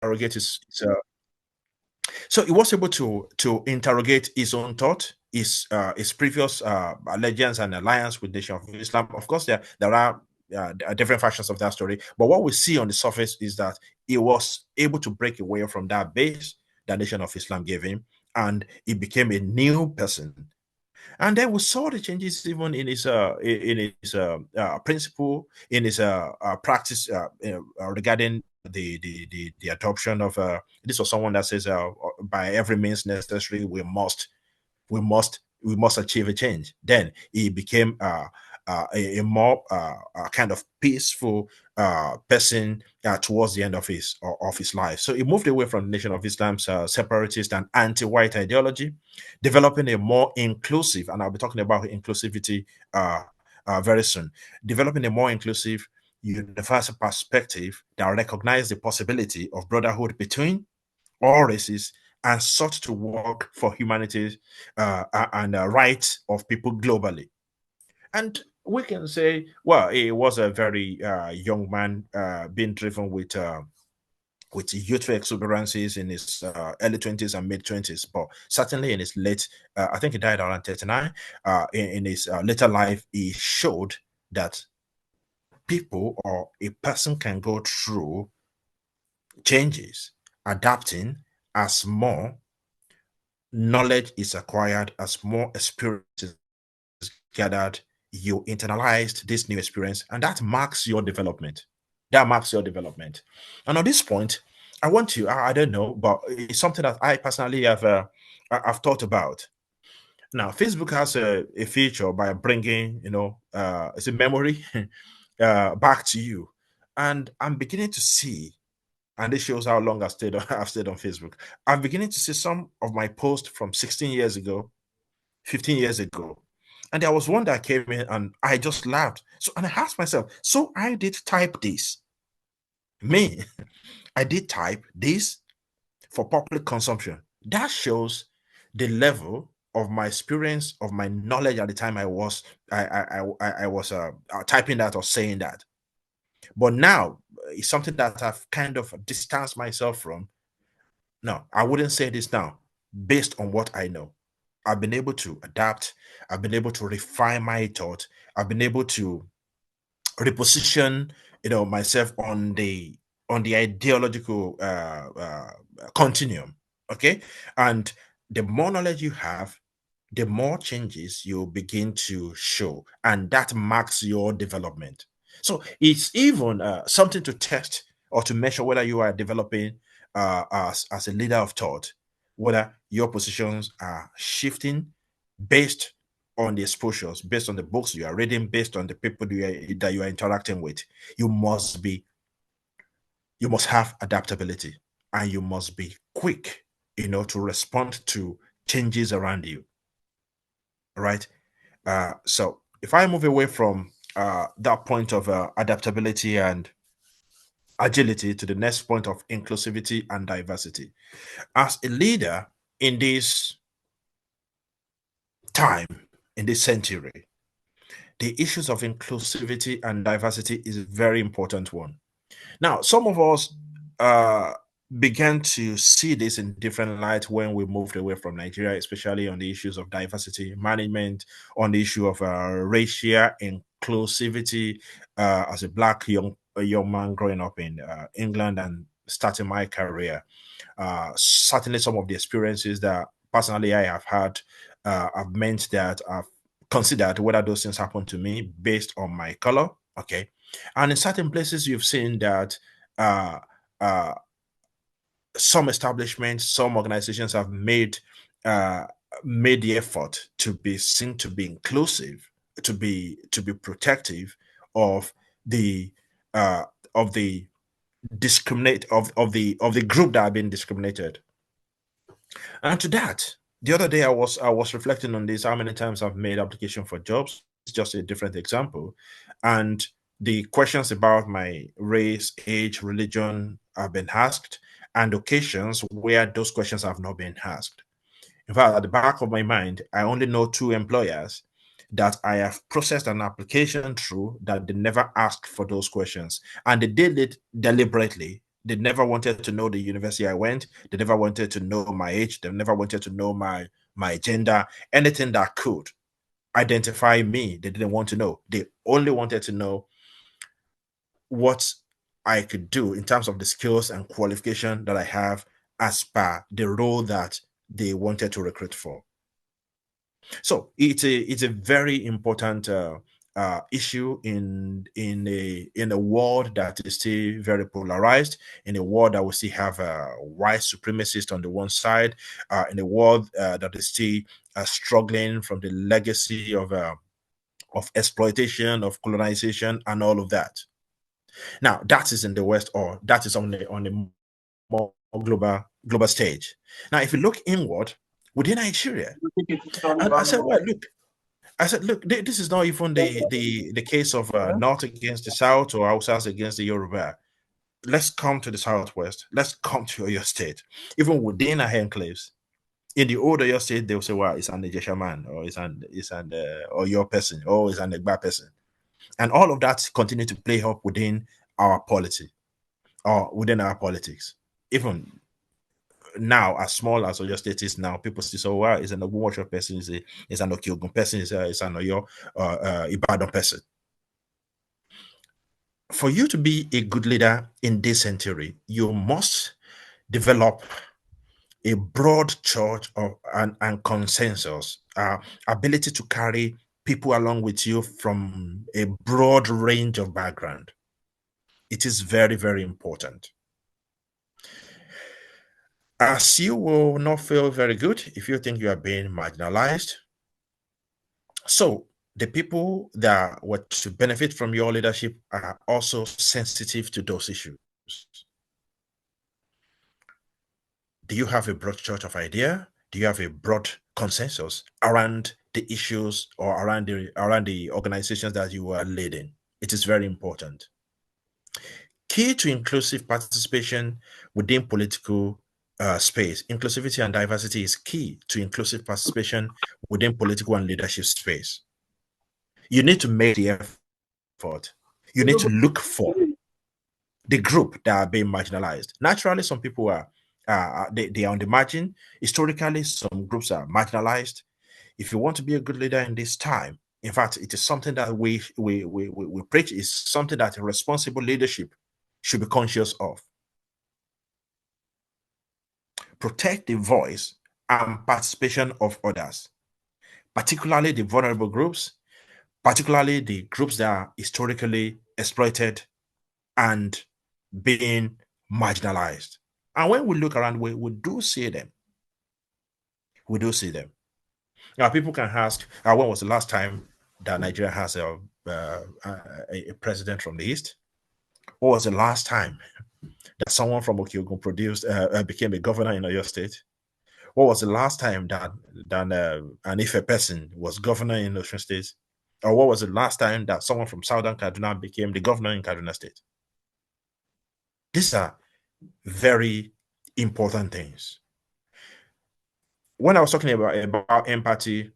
interrogate so he was able to interrogate his own thought, his previous allegiance and alliance with Nation of Islam. Of course, there are different factions of that story, but what we see on the surface is that he was able to break away from that base that Nation of Islam gave him, and he became a new person. And then we saw the changes even in his principle, in his practice regarding the adoption of this was someone that says by every means necessary we must achieve a change. Then he became a more kind of peaceful person towards the end of his life. So he moved away from the Nation of Islam's separatist and anti-white ideology, developing a more inclusive, and I'll be talking about inclusivity very soon, developing a more inclusive universal perspective that recognizes the possibility of brotherhood between all races and sought to work for humanity and rights of people globally. And we can say, well, he was a very young man being driven with youthful exuberances in his early 20s and mid 20s, but certainly in his late, I think he died around 39. In his later life, he showed that people or a person can go through changes, adapting as more knowledge is acquired, as more experience is gathered, you internalized this new experience, and that marks your development. That marks your development. And on this point, I want to, I don't know, but it's something that I personally I've thought about. Now, Facebook has a feature by bringing, it's a memory back to you. And I'm beginning to see, and this shows how long I've stayed on Facebook. I'm beginning to see some of my posts from 16 years ago, 15 years ago. And there was one that came in and I just laughed. So, and I asked myself, so I did type this. Me, I did type this for public consumption. That shows the level of my experience, of my knowledge at the time I was typing that or saying that. But now it's something that I've kind of distanced myself from. No, I wouldn't say this now based on what I know. I've been able to adapt. I've been able to refine my thought. I've been able to reposition, myself on the ideological continuum. Okay, and the more knowledge you have, the more changes you begin to show, and that marks your development. So it's even something to test or to measure whether you are developing as a leader of thought, whether your positions are shifting based on the exposures, based on the books you are reading, based on the people that you are interacting with. You must have adaptability, and you must be quick, to respond to changes around you. Right. So if I move away from that point of adaptability and agility to the next point of inclusivity and diversity, as a leader in this time, in this century, the issues of inclusivity and diversity is a very important one. Now, some of us began to see this in different light when we moved away from Nigeria, especially on the issues of diversity management, on the issue of racial inclusivity. As a young man growing up in England and starting my career, certainly some of the experiences that personally I have had have meant that I've considered whether those things happen to me based on my color. Okay, and in certain places you've seen that uh, uh, some establishments, some organizations have uh, made the effort to be seen to be inclusive, to be protective of the uh, of the of the group that have been discriminated. And to that, the other day I was reflecting on this, how many times I've made application for jobs. It's just a different example. And the questions about my race, age, religion have been asked, and occasions where those questions have not been asked. In fact, at the back of my mind, I only know two employers that I have processed an application through that they never asked for those questions. And they did it deliberately They never wanted to know the university I went. They never wanted to know my age. They never wanted to know my gender, anything that could identify me. They didn't want to know. They only wanted to know what I could do in terms of the skills and qualification that I have as per the role that they wanted to recruit for. So it's a very important issue in a world that is still very polarized, in a world that we still have white supremacists on the one side, in a world that is still struggling from the legacy of exploitation, of colonization, and all of that. Now that is in the West, or that is on the more global stage. Now, if you look inward within Nigeria, I said, well, look, this is not even the case of North against the South or Hausas against the Yoruba. Let's come to the Southwest. Let's come to your state. Even within our enclaves, in the older your state, they'll say, well, it's an Ejesha man, or it's an or your person, or it's an Egba person. And all of that continue to play up within our polity or within our politics. Even now, as small as your state is now, people still say, oh, wow, it's an Ogunwucho person, it's an Okiogun person, it's an Oyo Ibadan person. For you to be a good leader in this century, you must develop a broad church and consensus, ability to carry people along with you from a broad range of background. It is very, very important. As you will not feel very good if you think you are being marginalized. So the people that were to benefit from your leadership are also sensitive to those issues. Do you have a broad church of idea? Do you have a broad consensus around the issues or around the organizations that you are leading? It is very important. Key to inclusive participation within political space. Inclusivity and diversity is key to inclusive participation within political and leadership space. You need to make the effort. You need to look for the group that are being marginalized. Naturally, some people are they are on the margin. Historically, some groups are marginalized. If you want to be a good leader in this time, in fact, it is something that we preach, is something that a responsible leadership should be conscious of. Protect the voice and participation of others, particularly the vulnerable groups, particularly the groups that are historically exploited and being marginalized. And when we look around, we do see them. We do see them. Now, people can ask, when was the last time that Nigeria has a president from the East? What was the last time that someone from Okiogun became a governor in Oyo State? What was the last time that an Ife person was governor in Osun State? Or what was the last time that someone from Southern Kaduna became the governor in Kaduna State? These are very important things. When I was talking about empathy,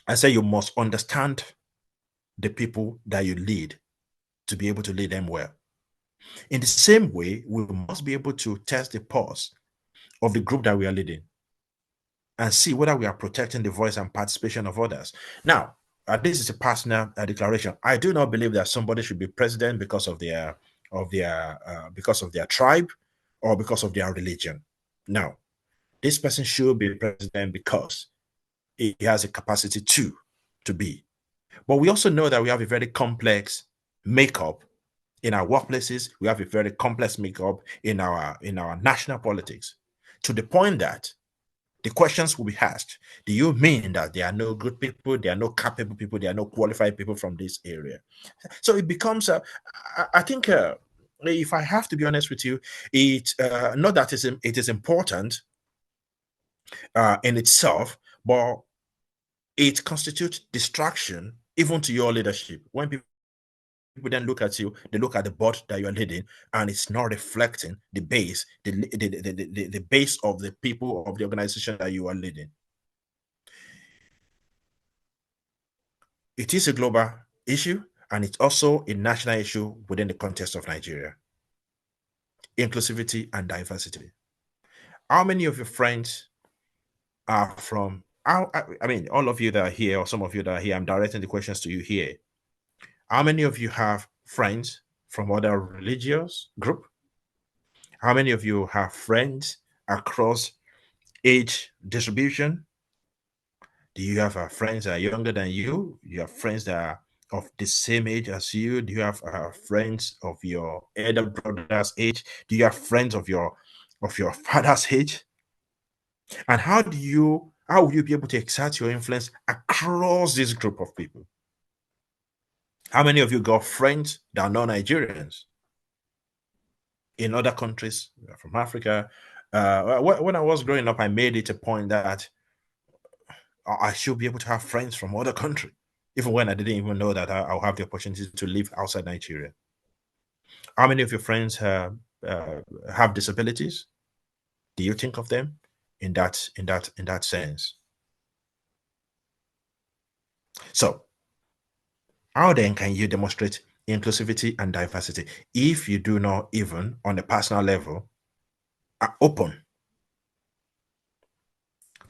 I said you must understand the people that you lead to be able to lead them well. In the same way, we must be able to test the pulse of the group that we are leading and see whether we are protecting the voice and participation of others. Now, this is a personal declaration. I do not believe that somebody should be president because of their tribe or because of their religion. No, this person should be president because he has a capacity to be. But we also know that we have a very complex makeup in our workplaces. We have a very complex makeup in our national politics, to the point that the questions will be asked. Do you mean that there are no good people, there are no capable people, there are no qualified people from this area? So it becomes, I think, if I have to be honest with you, not that it is important in itself, but it constitutes distraction even to your leadership. When people then look at you, they look at the board that you are leading, and it's not reflecting the base, the base of the people of the organization that you are leading. It is a global issue, and it's also a national issue within the context of Nigeria. inclusivity, and diversity. How many of your friends are from, I mean, all of you that are here, or some of you that are here, I'm directing the questions to you here. How many of you have friends from other religious group? How many of you have friends across age distribution? Do you have friends that are younger than you? Do you have friends that are of the same age as you? Do you have friends of your elder brother's age? Do you have friends of your father's age? And how will you be able to exert your influence across this group of people? How many of you got friends that are non-Nigerians in other countries from Africa? When I was growing up, I made it a point that I should be able to have friends from other countries, even when I didn't even know that I'll have the opportunity to live outside Nigeria. How many of your friends have disabilities? Do you think of them in that sense? So, how then can you demonstrate inclusivity and diversity if you do not even, on a personal level, are open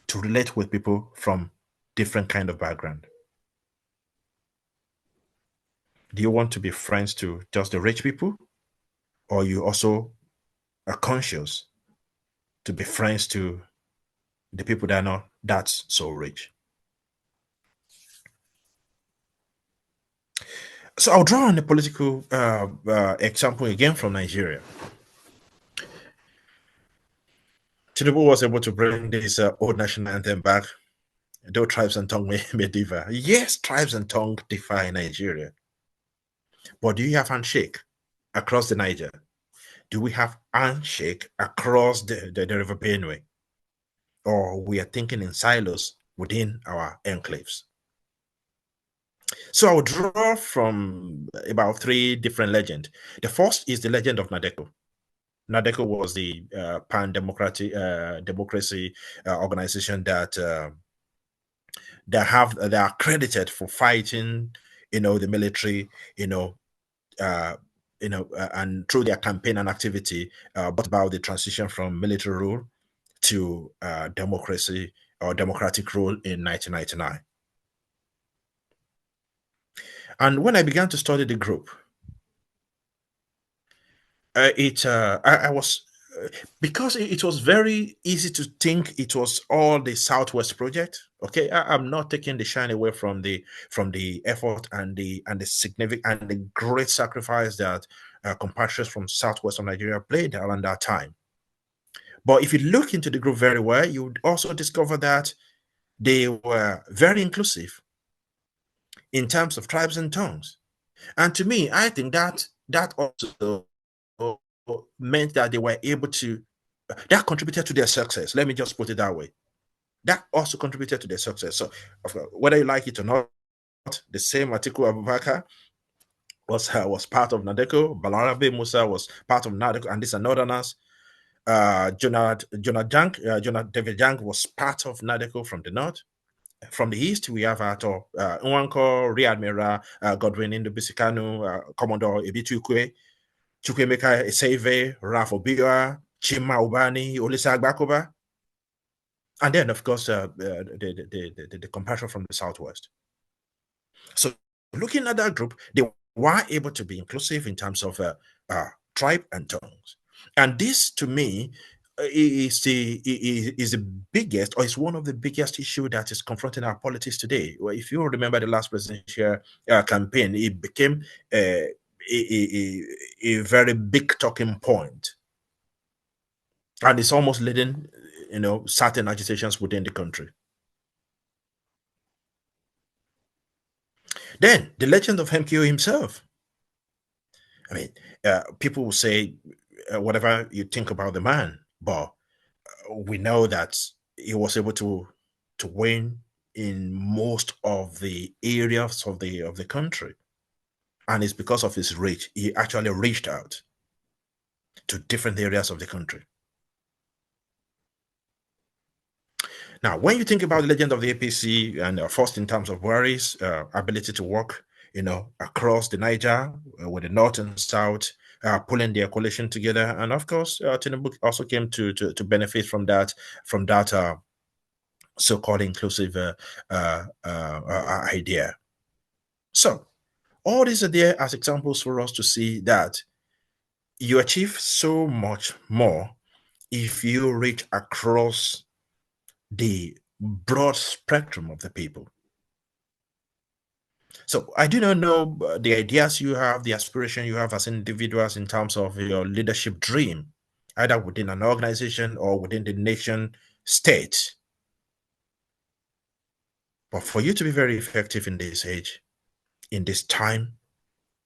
to relate with people from different kind of background? Do you want to be friends to just the rich people, or you also are conscious to be friends to the people that are not that so rich? So I'll draw on a political example again from Nigeria. Tinubu was able to bring this old national anthem back, though tribes and tongue may differ. Yes, tribes and tongue differ in Nigeria. But do you have handshake across the Niger? Do we have handshake across the River Benue? Or we are thinking in silos within our enclaves? So I'll draw from about three different legends. The first is the legend of Nadeko. Nadeko was the pan-democratic democracy organization that are credited for fighting, the military, and through their campaign and activity, brought about the transition from military rule to democracy or democratic rule in 1999. And when I began to study the group, I was because it was very easy to think it was all the Southwest project. Okay, I'm not taking the shine away from the effort and the significant and the great sacrifice that compatriots from Southwest of Nigeria played around that time. But if you look into the group very well, you would also discover that they were very inclusive in terms of tribes and tongues. And to me, I think that also meant that they were able to, that contributed to their success. Let me just put it that way. That also contributed to their success. So, whether you like it or not, the same Atiku Abubakar was part of Nadeko. Balarabe Musa was part of Nadeko, and these are Northerners. Jonah David Jang was part of Nadeko from the north. From the east, we have Nwanko, Rear Admiral Godwin Indobisikanu, Commodore Ebitukwe, Chukwemeka Eseve, Ralph Obiora, Chima Ubani, Olisa Agbakoba, and then, of course, the compassion from the southwest. So, looking at that group, they were able to be inclusive in terms of tribe and tongues, and this, to me, is the biggest, or is one of the biggest issue that is confronting our politics today. Well, if you remember the last presidential campaign, it became a very big talking point, and it's almost leading, certain agitations within the country. Then the legend of MKO himself. I mean, people will say whatever you think about the man, but we know that he was able to win in most of the areas of the country, and it's because of his reach. He actually reached out to different areas of the country. Now, when you think about the legend of the APC, and first in terms of Buhari's ability to work, across the Niger with the north and south, pulling their coalition together, and of course, Tinubu also came to benefit from that so-called inclusive idea. So all these are there as examples for us to see that you achieve so much more if you reach across the broad spectrum of the people. So I do not know the ideas you have, the aspiration you have as individuals in terms of your leadership dream, either within an organization or within the nation state. But for you to be very effective in this age, in this time,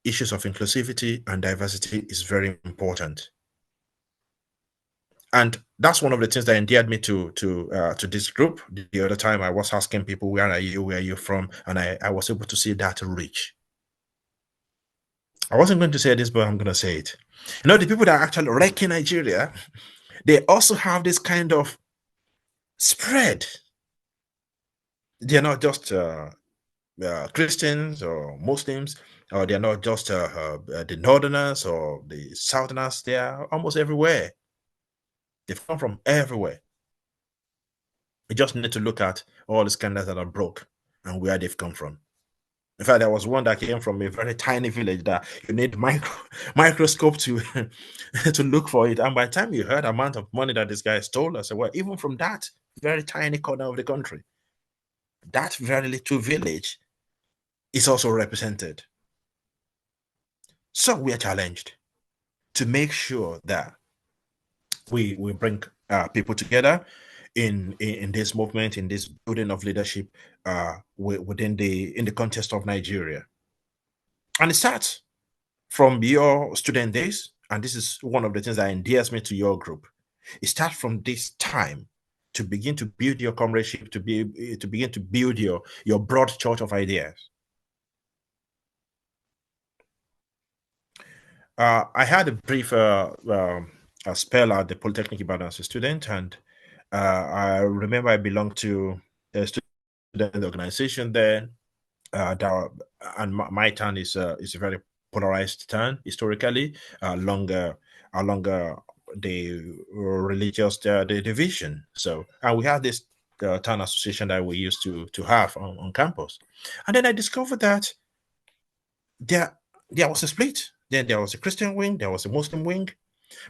issues of inclusivity and diversity is very important. And that's one of the things that endeared me to this group. The other time I was asking people, where are you from? And I was able to see that reach. I wasn't going to say this, but I'm going to say it. You know, the people that are actually wrecking Nigeria, they also have this kind of spread. They're not just Christians or Muslims, or they're not just the Northerners or the Southerners. They are almost everywhere. They've come from everywhere. We just need to look at all the scandals that are broke and where they've come from. In fact, there was one that came from a very tiny village that you need microscope to to look for it. And by the time you heard the amount of money that this guy stole, I said, well, even from that very tiny corner of the country, that very little village is also represented. So we are challenged to make sure that we bring people together in this movement, in this building of leadership within in the context of Nigeria. And it starts from your student days, and this is one of the things that endears me to your group. It starts from this time to begin to build your comradeship, to begin to build your broad chart of ideas. I had a brief spell at the Polytechnic Ibadan as a student, and I remember I belonged to a student organization there. And my town is a very polarized town historically, along the religious the division. So, and we had this town association that we used to have on campus, and then I discovered that there was a split. Then there was a Christian wing, there was a Muslim wing.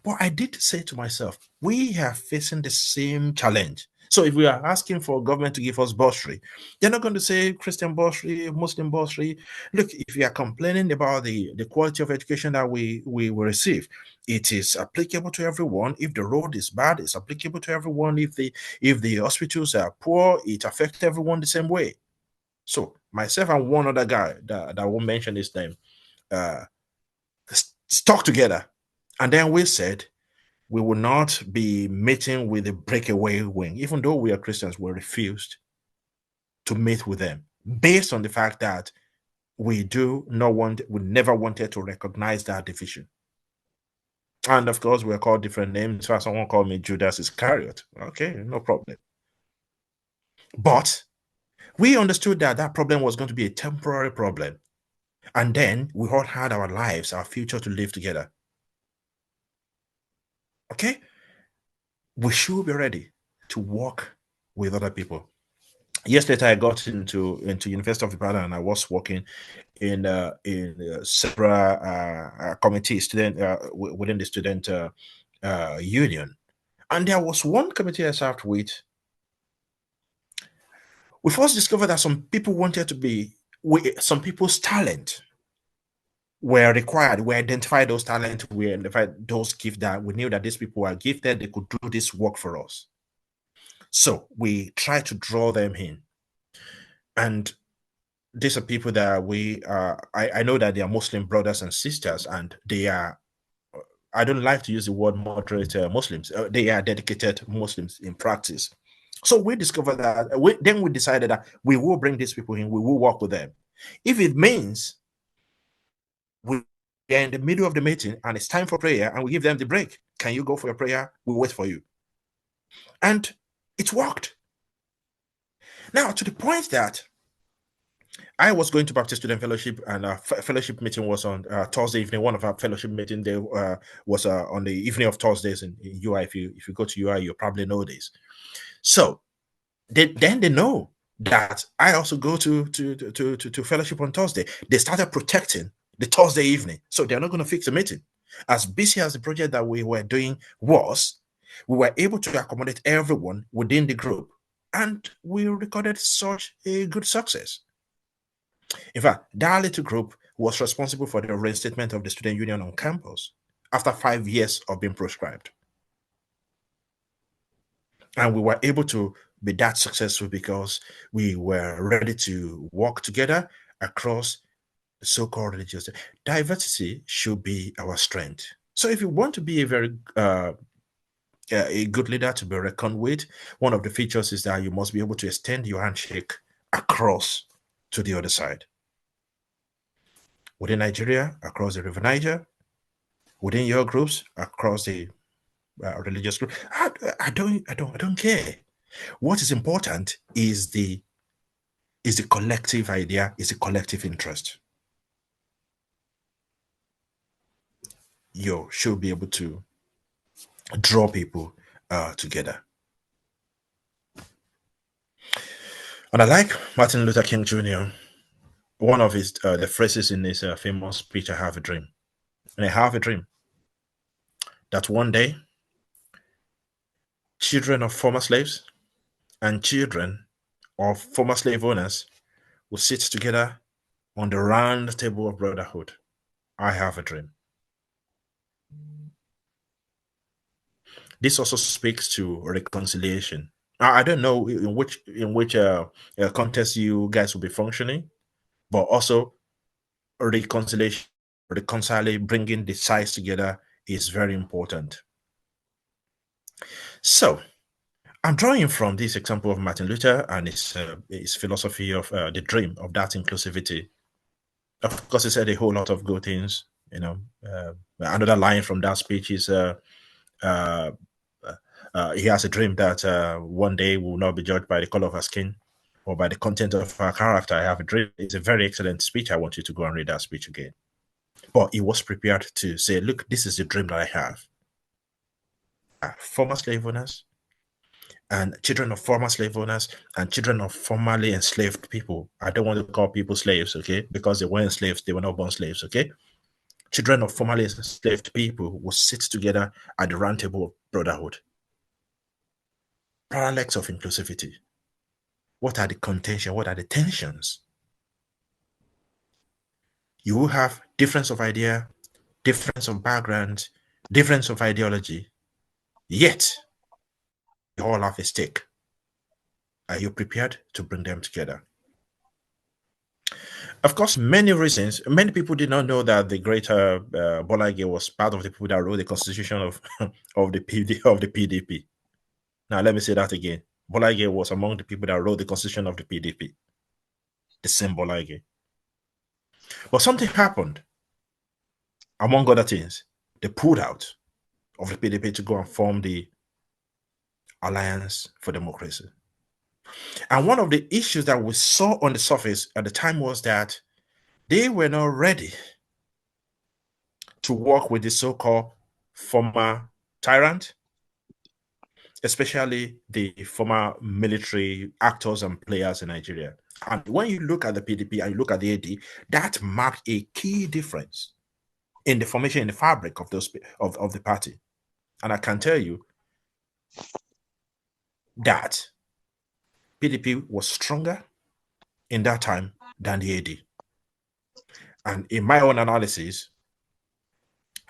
But I did say to myself, we are facing the same challenge. So if we are asking for government to give us bursary, they're not going to say Christian bursary, Muslim bursary. Look, if you are complaining about the quality of education that we receive, it is applicable to everyone. If the road is bad, it's applicable to everyone. If the hospitals are poor, it affects everyone the same way. So myself and one other guy that won't mention his name, stuck together. And then we said, we will not be meeting with the breakaway wing. Even though we are Christians, we refused to meet with them based on the fact that we never wanted to recognize that division. And of course, we're called different names. So someone called me Judas Iscariot. Okay, no problem. But we understood that that problem was going to be a temporary problem. And then we all had our lives, our future to live together. Okay? We should be ready to work with other people. Years later, I got into University of Ibadan, and I was working in several committees, within the student union. And there was one committee I served with. We first discovered that some people wanted to be, some people's talent were required. We identified those talents, we identified those gifts that we knew that these people were gifted, they could do this work for us. So we tried to draw them in. And these are people that I know that they are Muslim brothers and sisters, and they are, I don't like to use the word moderate Muslims. They are dedicated Muslims in practice. So we discovered that, then we decided that we will bring these people in, we will work with them. If it means we are in the middle of the meeting and it's time for prayer and we give them the break, can you go for your prayer? We'll wait for you. And it worked. Now, to the point that I was going to Baptist Student Fellowship, and our fellowship meeting was on Thursday evening. One of our fellowship meeting there was on the evening of Thursdays in UI. If you go to UI, you probably know this. So then they know that I also go to fellowship on Thursday. They started protecting the Thursday evening, so they're not going to fix the meeting. As busy as the project that we were doing was, we were able to accommodate everyone within the group, and we recorded such a good success. In fact, that little group was responsible for the reinstatement of the student union on campus after 5 years of being proscribed. And we were able to be that successful because we were ready to work together across the so-called religious. Diversity should be our strength. So if you want to be a good leader to be reckoned with, one of the features is that you must be able to extend your handshake across to the other side. Within Nigeria, across the River Niger, within your groups, across the religious group, I don't care. What is important is the collective idea, is the collective interest. You should be able to draw people together. And I like Martin Luther King Jr. One of his the phrases in his famous speech, "I have a dream," and I have a dream that one day children of former slaves and children of former slave owners will sit together on the round table of brotherhood. I have a dream. This also speaks to reconciliation. I don't know in which context you guys will be functioning, but also reconciling, bringing the sides together is very important. So I'm drawing from this example of Martin Luther and his philosophy of the dream of that inclusivity. Of course, he said a whole lot of good things. Another line from that speech is he has a dream that one day we will not be judged by the color of our skin or by the content of our character. I have a dream. It's a very excellent speech. I want you to go and read that speech again. But he was prepared to say, look, this is the dream that I have. Former slave owners and children of former slave owners and children of formerly enslaved people. I don't want to call people slaves, okay? Because they weren't slaves, they were not born slaves, okay? Children of formerly enslaved people will sit together at the round table of brotherhood. Parallax of inclusivity. What are the contention? What are the tensions? You will have difference of idea, difference of background, difference of ideology, yet you all have a stake. Are you prepared to bring them together? Of course, many reasons. Many people did not know that the greater Bola Ige was part of the people that wrote the constitution of the PDP. Now, let me say that again. Bola Ige was among the people that wrote the constitution of the PDP. The same Bola Ige. But something happened. Among other things, they pulled out of the PDP to go and form the Alliance for Democracy. And one of the issues that we saw on the surface at the time was that they were not ready to work with the so-called former tyrant, especially the former military actors and players in Nigeria. And when you look at the PDP and you look at the AD, that marked a key difference in the formation, in the fabric of the party. And I can tell you that PDP was stronger in that time than the AD. And in my own analysis,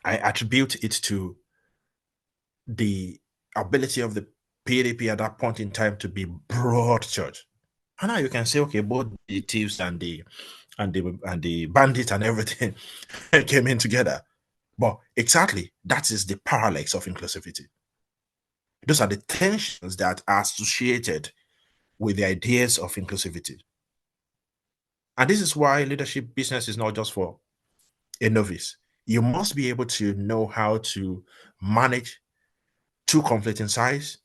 I attribute it to the ability of the PDP at that point in time to be broad church. And now you can say, okay, both the thieves and the bandits and everything came in together. But exactly, that is the parallax of inclusivity. Those are the tensions that are associated with the ideas of inclusivity. And this is why leadership business is not just for a novice. You must be able to know how to manage two conflicting sides,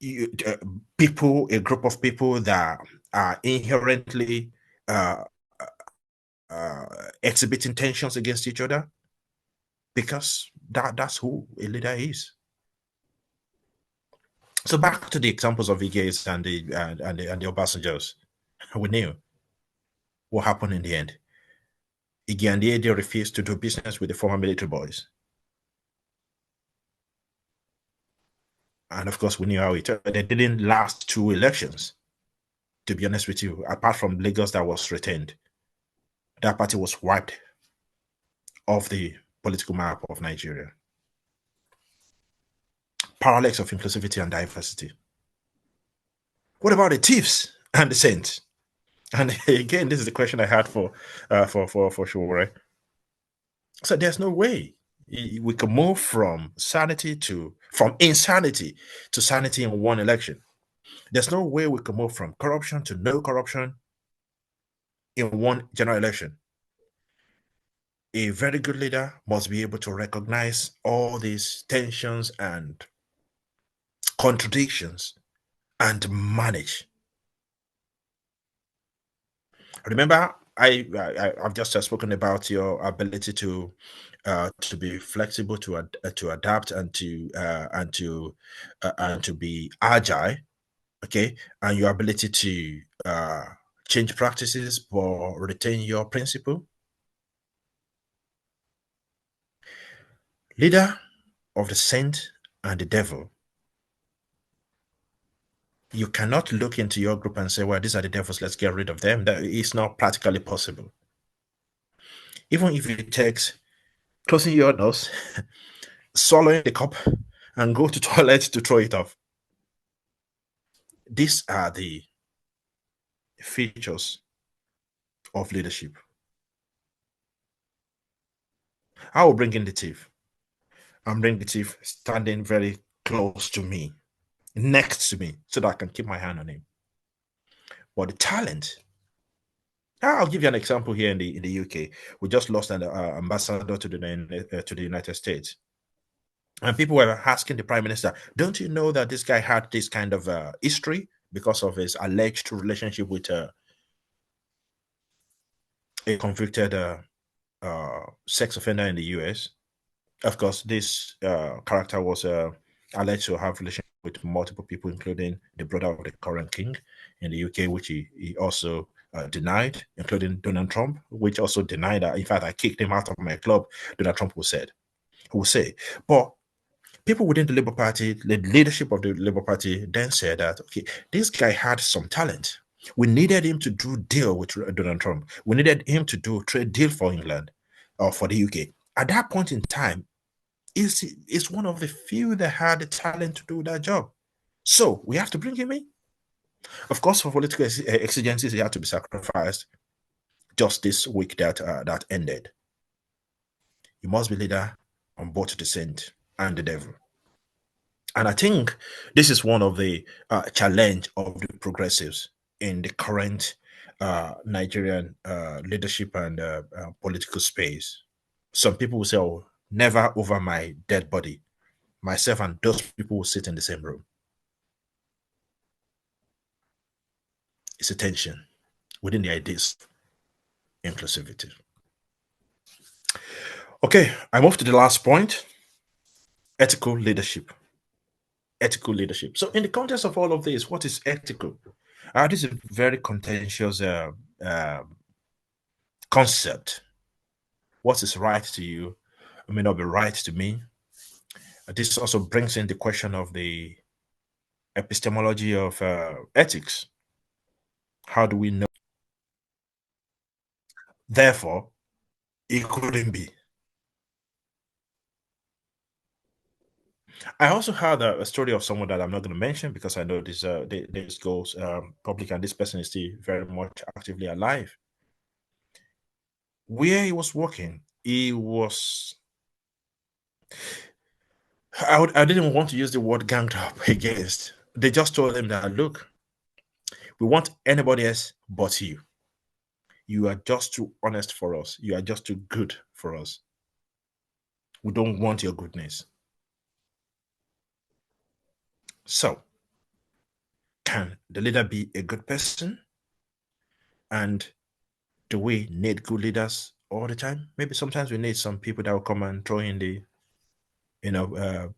a group of people that are inherently exhibiting tensions against each other, because that's who a leader is. So back to the examples of Igays and the Obasanjos, we knew what happened in the end. Ige and Ede refused to do business with the former military boys. And of course, we knew how it turned. They didn't last 2 elections, to be honest with you, apart from Lagos that was retained. That party was wiped off the political map of Nigeria. Parallax of inclusivity and diversity. What about the thieves and the saints? And again, this is the question I had for sure, right? So there's no way we can move from insanity to sanity in one election. There's no way we can move from corruption to no corruption in one general election. A very good leader must be able to recognize all these tensions and contradictions and manage. Remember, I've just spoken about your ability to be flexible, to adapt, and to be agile. Okay, and your ability to change practices but retain your principle. Leader of the saint and the devil. You cannot look into your group and say, well, these are the devils, let's get rid of them. That is not practically possible. Even if it takes closing your nose, swallowing the cup, and go to toilet to throw it off. These are the features of leadership. I will bring in the thief. I'm bringing the thief standing very close to me, next to me, so that I can keep my hand on him. But the talent, I'll give you an example here in the UK. We just lost an ambassador to the United States. And people were asking the prime minister, don't you know that this guy had this kind of history because of his alleged relationship with a convicted sex offender in the US? Of course, this character was alleged to have relationship with multiple people, including the brother of the current king in the UK, which he also denied, including Donald Trump, which also denied that. In fact, I kicked him out of my club, Donald Trump will say. But people within the Labour Party, the leadership of the Labour Party, then said that, okay, this guy had some talent. We needed him to do deal with Donald Trump. We needed him to do trade deal for England or for the UK. At that point in time, is one of the few that had the talent to do that job. So we have to bring him in. Of course, for political exigencies, he had to be sacrificed. Just this week that ended. You must be leader on both the saint and the devil. And I think this is one of the challenge of the progressives in the current Nigerian leadership and political space. Some people will say, oh, never over my dead body. Myself and those people will sit in the same room. It's a tension within the ideas of inclusivity. Okay, I move to the last point, ethical leadership. Ethical leadership. So in the context of all of this, what is ethical? This is a very contentious concept. What is right to you may not be right to me. This also brings in the question of the epistemology of ethics. How do we know? Therefore, it couldn't be. I also heard a story of someone that I'm not going to mention because I know this goes public, and this person is still very much actively alive. Where he was working, he was. I didn't want to use the word ganged up against. They just told him that, look, we want anybody else but you. You are just too honest for us. You are just too good for us. We don't want your goodness. So, can the leader be a good person And do we need good leaders all the time? Maybe sometimes we need some people that will come and throw in the, you know,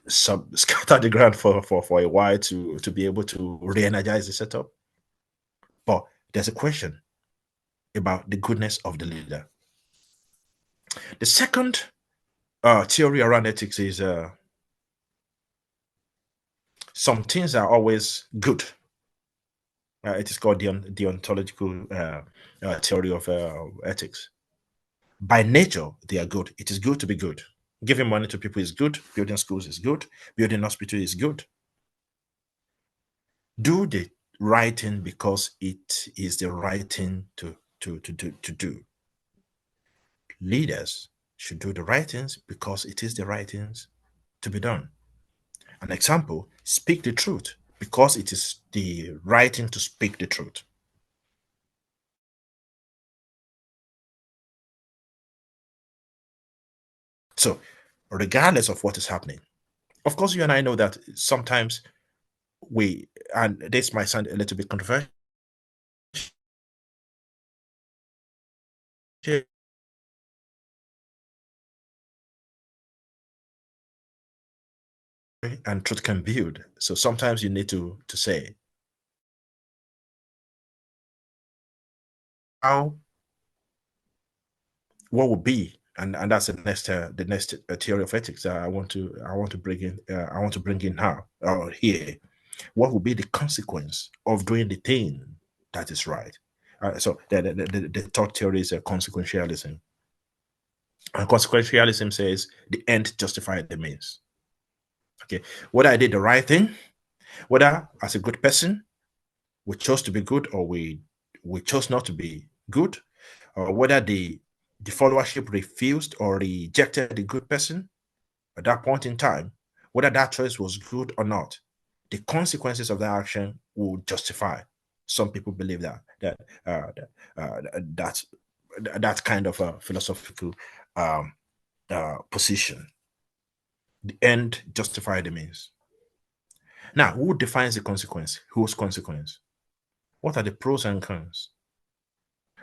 some scatter the ground for a while to be able to re-energize the setup. But there's a question about the goodness of the leader. The second theory around ethics is some things are always good. It is called the ontological theory of ethics. By nature, they are good. It is good to be good. Giving money to people is good. Building schools is good. Building hospital is good. Do the right thing because it is the right thing to do. Leaders should do the right things because it is the right things to be done. An example, speak the truth because it is the right thing to speak the truth. So, regardless of what is happening, of course, you and I know that sometimes and this might sound a little bit controversial, and truth can build. So sometimes you need to say how what would be, and that's the next theory of ethics that I want to bring in I want to bring in now or here. What would be the consequence of doing the thing that is right? So the third theory is consequentialism. And consequentialism says the end justifies the means. Okay, whether I did the right thing, whether as a good person we chose to be good or we chose not to be good, or whether the followership refused or rejected the good person at that point in time, whether that choice was good or not, the consequences of that action will justify. Some people believe that's that kind of a philosophical um, position. The end justify the means. Now, who defines the consequence? Whose consequence? What are the pros and cons?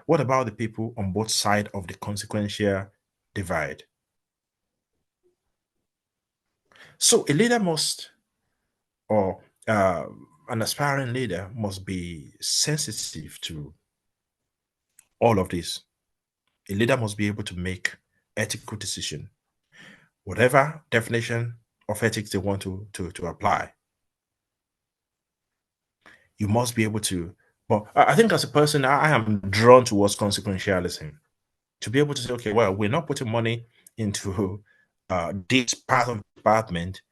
What about the people on both sides of the consequential divide? So a leader must, or an aspiring leader must be sensitive to all of this. A leader must be able to make ethical decision, whatever definition of ethics they want to apply. You must be able to. But I think as a person, I am drawn towards consequentialism. To be able to say, okay, well, we're not putting money into this part of the department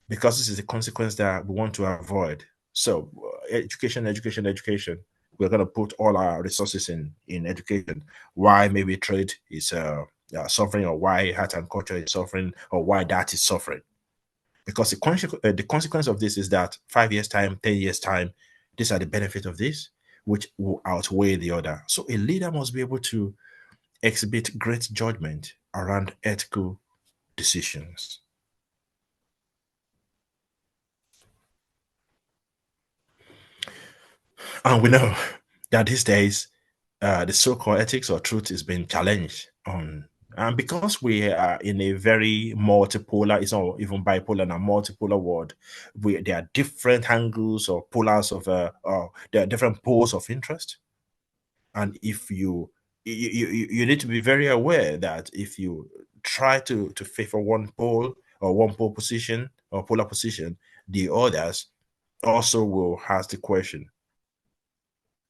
because this is the consequence that we want to avoid. So, education, education, education. We're going to put all our resources in education. Why maybe trade is suffering, or why art and culture is suffering, or why that is suffering. Because the consequence of this is that 5 years time, 10 years time, these are the benefit of this, which will outweigh the other. So a leader must be able to exhibit great judgment around ethical decisions. And we know that these days, the so-called ethics or truth is being challenged on, and because we are in a very multipolar, it's not even bipolar and a multipolar world, there are different angles or polars of there are different poles of interest. And if you need to be very aware that if you try to favor one pole or one pole position or polar position, the others also will ask the question.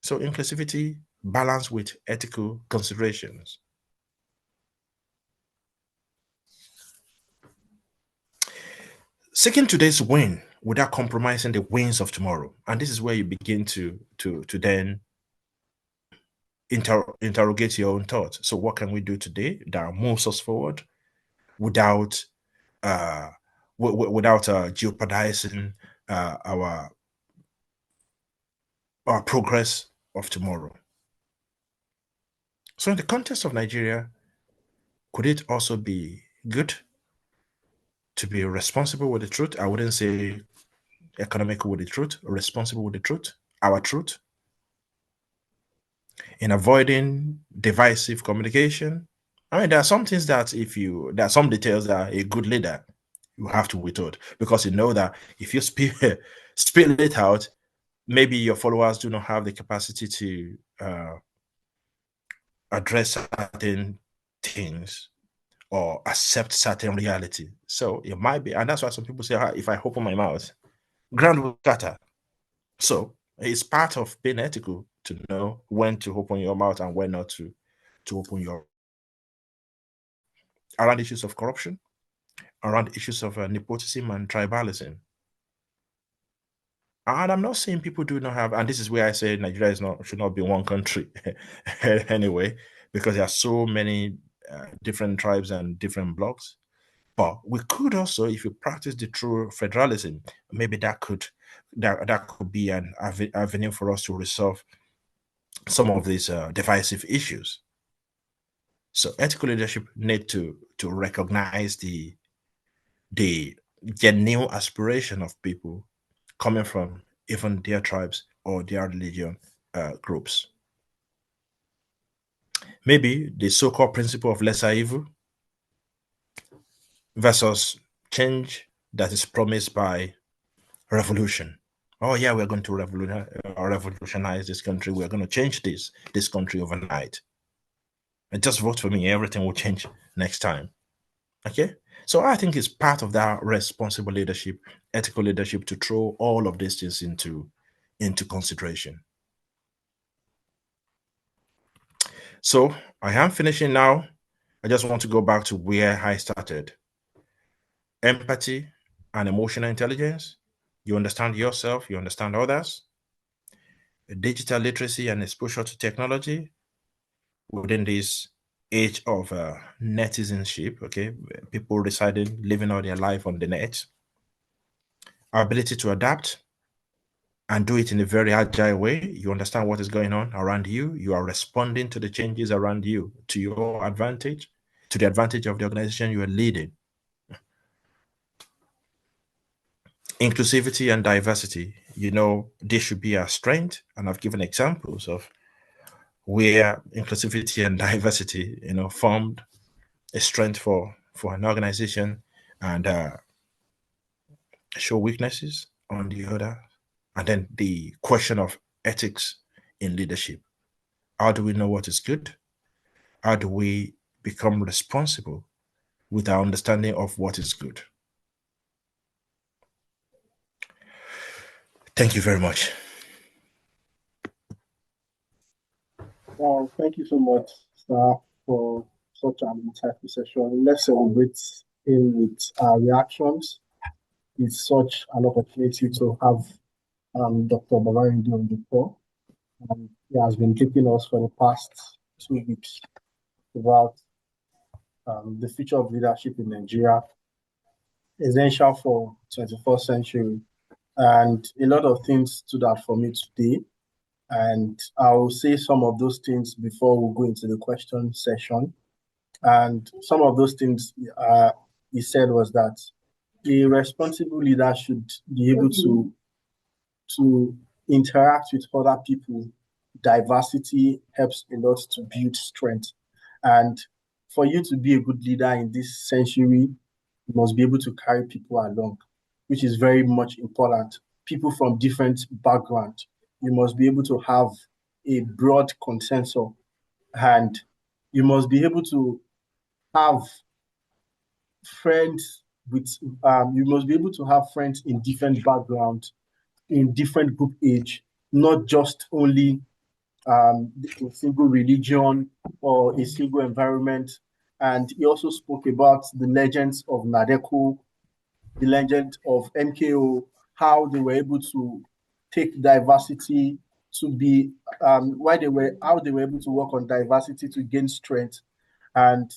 So inclusivity balanced with ethical considerations. Seeking today's win without compromising the wins of tomorrow. And this is where you begin to then interrogate your own thoughts. So what can we do today that moves us forward without uh, without jeopardizing uh, our our progress of tomorrow. So, in the context of Nigeria, could it also be good to be responsible with the truth? I wouldn't say economical with the truth, responsible with the truth, our truth. in avoiding divisive communication. I mean, there are some things that there are some details that a good leader you have to withhold, because you know that if you spill it out, maybe your followers do not have the capacity to address certain things or accept certain reality. So it might be, and that's why some people say, if I open my mouth, ground will scatter. So it's part of being ethical to know when to open your mouth and when not to open your, around issues of corruption, around issues of nepotism and tribalism. And I'm not saying people do not have, and this is where I say Nigeria should not be one country anyway, because there are so many different tribes and different blocks. But we could also, if you practice the true federalism, maybe that could be an avenue for us to resolve some of these divisive issues. So ethical leadership need to recognize the genuine aspiration of people coming from even their tribes or their religion groups. Maybe the so-called principle of lesser evil versus change that is promised by revolution. Oh yeah, we're going to revolutionize this country. We're going to change this country overnight. And just vote for me. Everything will change next time. Okay. So I think it's part of that responsible leadership, ethical leadership, to throw all of these things into consideration. So I am finishing now. I just want to go back to where I started. Empathy and emotional intelligence. You understand yourself, you understand others. Digital literacy and exposure to technology within this age of netizenship, okay? People residing, living all their life on the net. Our ability to adapt and do it in a very agile way. You understand what is going on around you. You are responding to the changes around you to your advantage, to the advantage of the organization you are leading. Inclusivity and diversity, this should be our strength. And I've given examples of where inclusivity and diversity, formed a strength for an organization, and show weaknesses on the other. And then the question of ethics in leadership. How do we know what is good? How do we become responsible with our understanding of what is good? Thank you very much. Well, thank you so much, sir, for such an insightful session. Let's celebrate in with our reactions. It's such an opportunity to have Dr. Babarinde on the call. He has been keeping us for the past 2 weeks about the future of leadership in Nigeria, essential for 21st century. And a lot of things stood out for me today. And I'll say some of those things before we go into the question session. And some of those things he said was that a responsible leader should be able to interact with other people. Diversity helps a lot to build strength. And for you to be a good leader in this century, you must be able to carry people along, which is very much important. People from different backgrounds. You must be able to have a broad consensus, and you must be able to have friends with you must be able to have friends in different backgrounds, in different group age, not just only a single religion or a single environment. And he also spoke about the legends of Nadeko, the legend of MKO, how they were able to take diversity to be how they were able to work on diversity to gain strength. And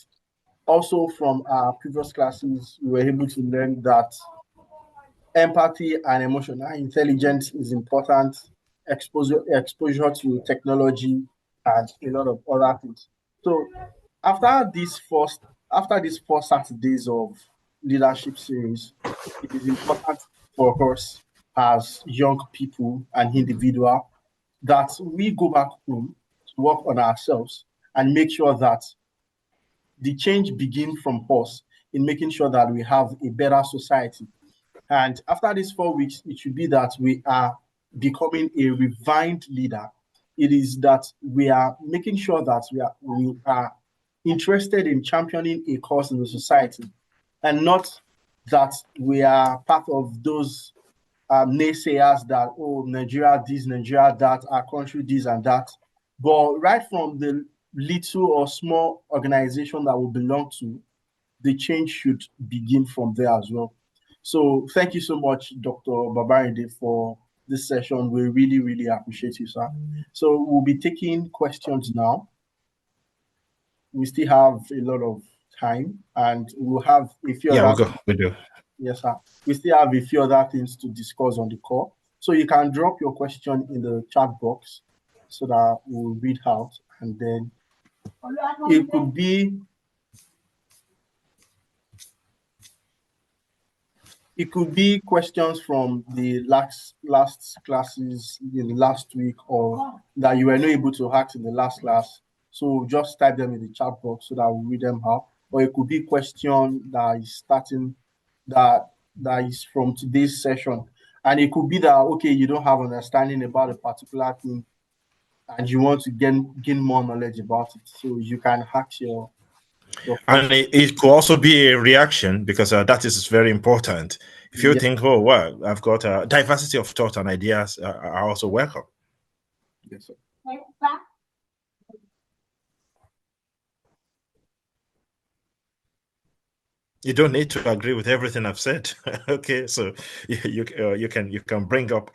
also from our previous classes, we were able to learn that empathy and emotional intelligence is important, exposure to technology, and a lot of other things. So after these 4 Saturdays of leadership series, it is important for us as young people and individual that we go back home work on ourselves and make sure that the change begins from us in making sure that we have a better society. And after these 4 weeks, it should be that we are becoming a refined leader. It is that we are making sure that we are interested in championing a cause in the society, and not that we are part of those naysayers that, oh, Nigeria this, Nigeria that, our country this and that. But right from the little or small organization that we belong to, the change should begin from there as well. So thank you so much, Dr. Babarinde, for this session. We really, really appreciate you, sir. So we'll be taking questions now. We still have a lot of time, and we'll have a few Yeah, other... we do. Yes, sir. We still have a few other things to discuss on the call. So you can drop your question in the chat box so that we'll read out, and then it could be questions from the last classes in the last week, or that you were not able to ask in the last class. So just type them in the chat box so that we'll read them out. Or it could be question that is starting, that is from today's session. And it could be that, okay, you don't have understanding about a particular thing and you want to gain more knowledge about it. So you can hack your and it could also be a reaction, because that is very important. If you think, oh, well, I've got a diversity of thought and ideas, are also welcome. Yes, sir. You don't need to agree with everything I've said. Okay, so you can bring up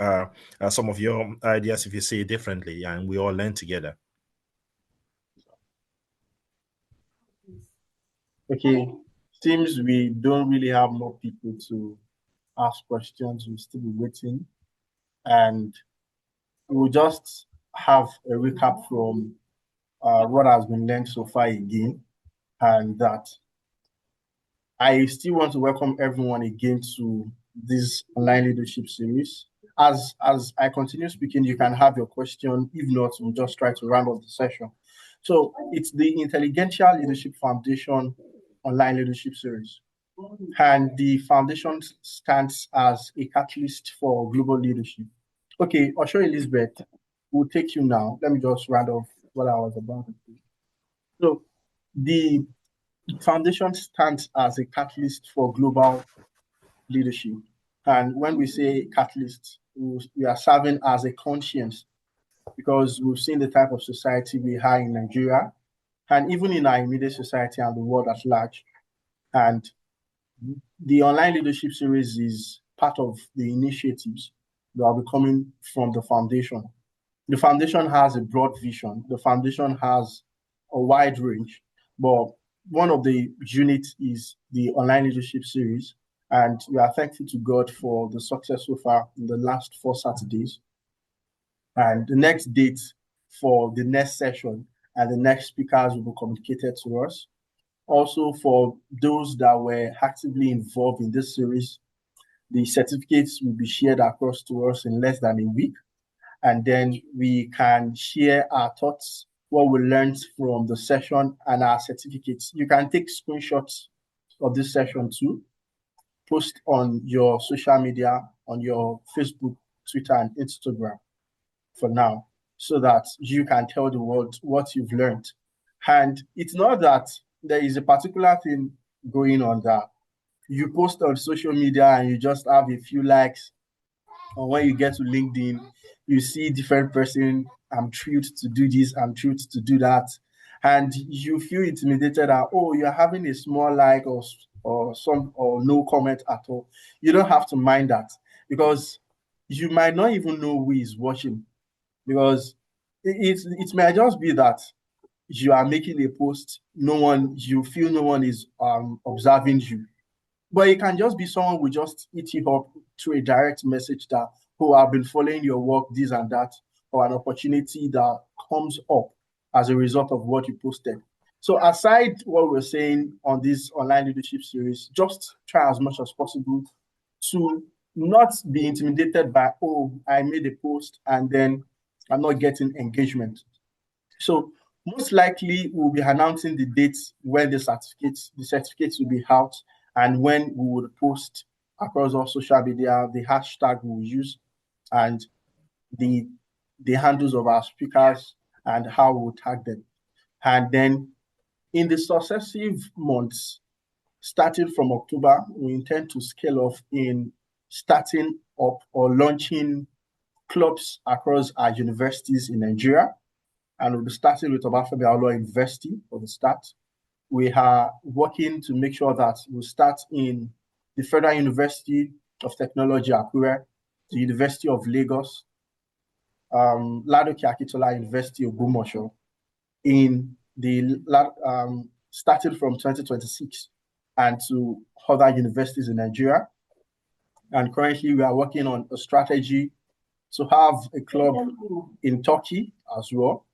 some of your ideas if you see it differently, and we all learn together. Okay, seems we don't really have more people to ask questions. We'll still be waiting, and we'll just have a recap from what has been learned so far again, and that I still want to welcome everyone again to this online leadership series. As I continue speaking, you can have your question. If not, we'll just try to round up the session. So it's the Intelligentsia Leadership Foundation online leadership series. And the foundation stands as a catalyst for global leadership. Okay, Osho Elizabeth, we'll take you now. Let me just round off what I was about to say. So the foundation stands as a catalyst for global leadership. And when we say catalyst, we are serving as a conscience, because we've seen the type of society we have in Nigeria, and even in our immediate society and the world at large. And the online leadership series is part of the initiatives that will be coming from the foundation. The foundation has a broad vision. The foundation has a wide range, but one of the units is the online leadership series. And we are thankful to God for the success so far in the last 4 Saturdays. And the next date for the next session and the next speakers will be communicated to us. Also, for those that were actively involved in this series, the certificates will be shared across to us in less than a week. And then we can share our thoughts, what we learned from the session, and our certificates. You can take screenshots of this session too, post on your social media, on your Facebook, Twitter, and Instagram for now, so that you can tell the world what you've learned. And it's not that there is a particular thing going on that you post on social media and you just have a few likes, or when you get to LinkedIn, you see different person, I'm thrilled to do this, I'm thrilled to do that. And you feel intimidated that, oh, you're having a small like or no comment at all. You don't have to mind that, because you might not even know who is watching, because it may just be that you are making a post, you feel no one is observing you. But it can just be someone will just hit you up through a direct message that, oh, I've been following your work, this and that, or an opportunity that comes up as a result of what you posted. So aside what we're saying on this online leadership series, just try as much as possible to not be intimidated by, oh, I made a post and then I'm not getting engagement. So most likely we'll be announcing the dates when the certificates will be out, and when we would post across all social media, the hashtag we'll use, and the handles of our speakers, and how we'll tag them. And then in the successive months, starting from October, we intend to scale off in starting up or launching clubs across our universities in Nigeria. And we'll be starting with Obafemi Awolowo University for the start. We are working to make sure that we'll start in the Federal University of Technology, Akure, the University of Lagos, Ladoke Akintola University of Ogbomoso, in the starting from 2026, and to other universities in Nigeria. And currently we are working on a strategy to have a club in Turkey as well,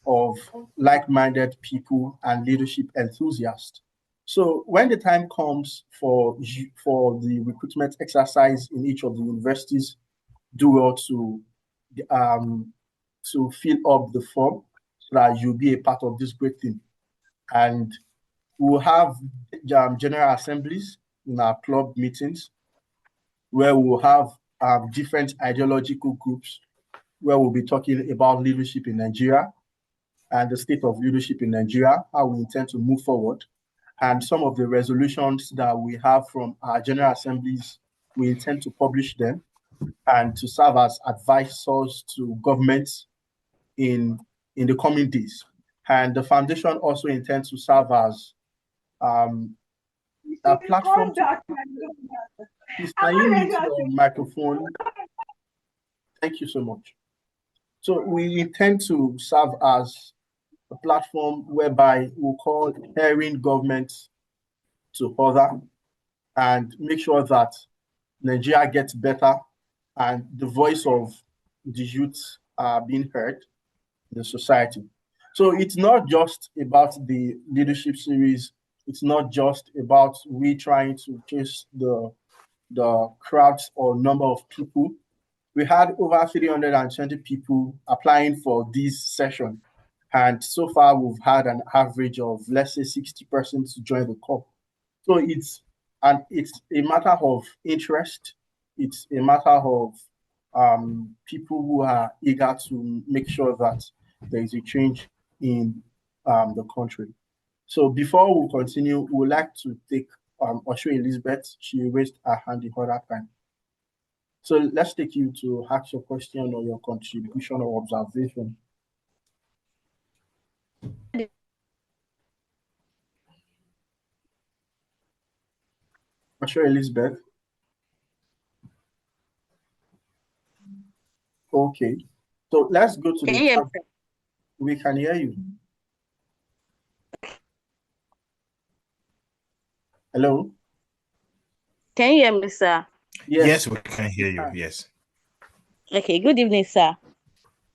of like-minded people and leadership enthusiasts. So when the time comes for the recruitment exercise in each of the universities, do well to fill up the form so that you'll be a part of this great thing. And we'll have general assemblies in our club meetings, where we'll have different ideological groups, where we'll be talking about leadership in Nigeria and the state of leadership in Nigeria, how we intend to move forward. And some of the resolutions that we have from our general assemblies, we intend to publish them and to serve as advisors to governments in the coming days. And the foundation also intends to serve as a platform. Please, can you mute your microphone? Thank you so much. So we intend to serve as a platform whereby we'll call hearing governments to order and make sure that Nigeria gets better and the voice of the youth are being heard in the society. So it's not just about the leadership series. It's not just about we trying to chase the crowds or number of people. We had over 320 people applying for this session. And so far, we've had an average of, let's say, 60% to join the club. So it's a matter of interest. It's a matter of people who are eager to make sure that there is a change in the country. So before we continue, we would like to take Osho Elizabeth. She raised her hand the other time. So let's take you to ask your question or your contribution or observation. Osho Elizabeth. Okay. So let's go to the chat. We can hear you. Hello? Can you hear me, sir? Yes, we can hear you. Yes. Okay, good evening, sir.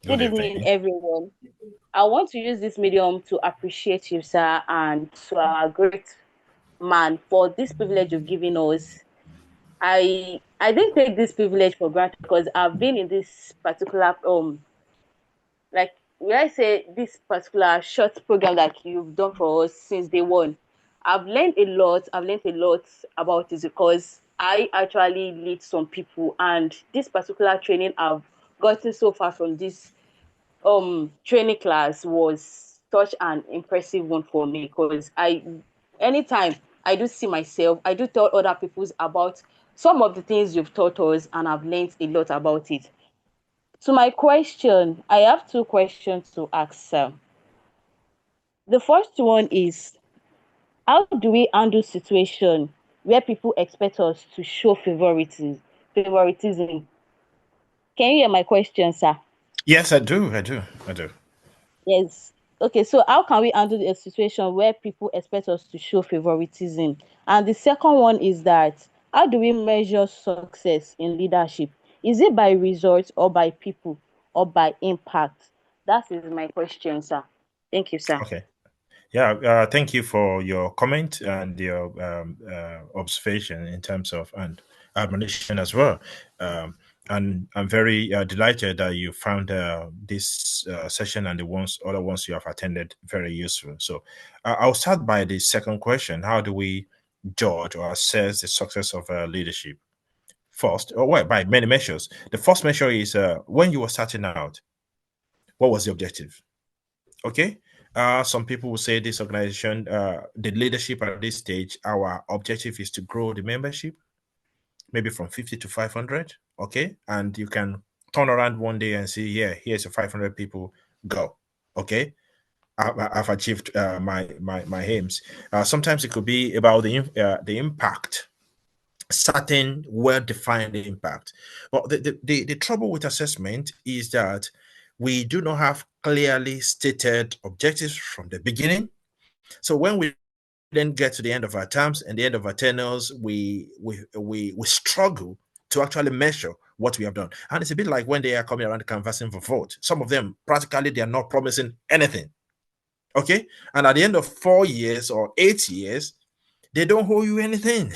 Good evening, everyone. I want to use this medium to appreciate you, sir, and to our great man for this privilege you've given us. I didn't take this privilege for granted because I've been in this particular like when I say this particular short program that you've done for us since day one. I've learned a lot. I've learned a lot about this because I actually lead some people, and this particular training I've gotten so far from this training class was such an impressive one for me, because anytime I do see myself, I do tell other people about some of the things you've taught us, and I've learned a lot about it. So my question, I have two questions to ask, sir. The first one is, how do we handle situation where people expect us to show favoritism? Can you hear my question, sir? Yes, I do. Yes. Okay, so how can we handle a situation where people expect us to show favoritism? And the second one is that, how do we measure success in leadership? Is it by results, or by people, or by impact? That is my question, sir. Thank you, sir. Okay. Yeah, thank you for your comment and your observation in terms of and admonition as well. And I'm very delighted that you found this session and the other ones you have attended very useful. So I'll start by the second question. How do we judge or assess the success of leadership? First, or well, by many measures. The first measure is when you were starting out, what was the objective? Okay. Some people will say this organization, the leadership at this stage, our objective is to grow the membership, maybe from 50 to 500. Okay. And you can turn around one day and say, yeah, here's your 500 people, go. Okay. I've achieved my aims. Sometimes it could be about the impact, certain well-defined impact. But the trouble with assessment is that we do not have clearly stated objectives from the beginning. So when we then get to the end of our terms and the end of our tenures, we struggle to actually measure what we have done. And it's a bit like when they are coming around canvassing for vote. Some of them, practically, they are not promising anything. Okay? And at the end of 4 years or 8 years, they don't owe you anything.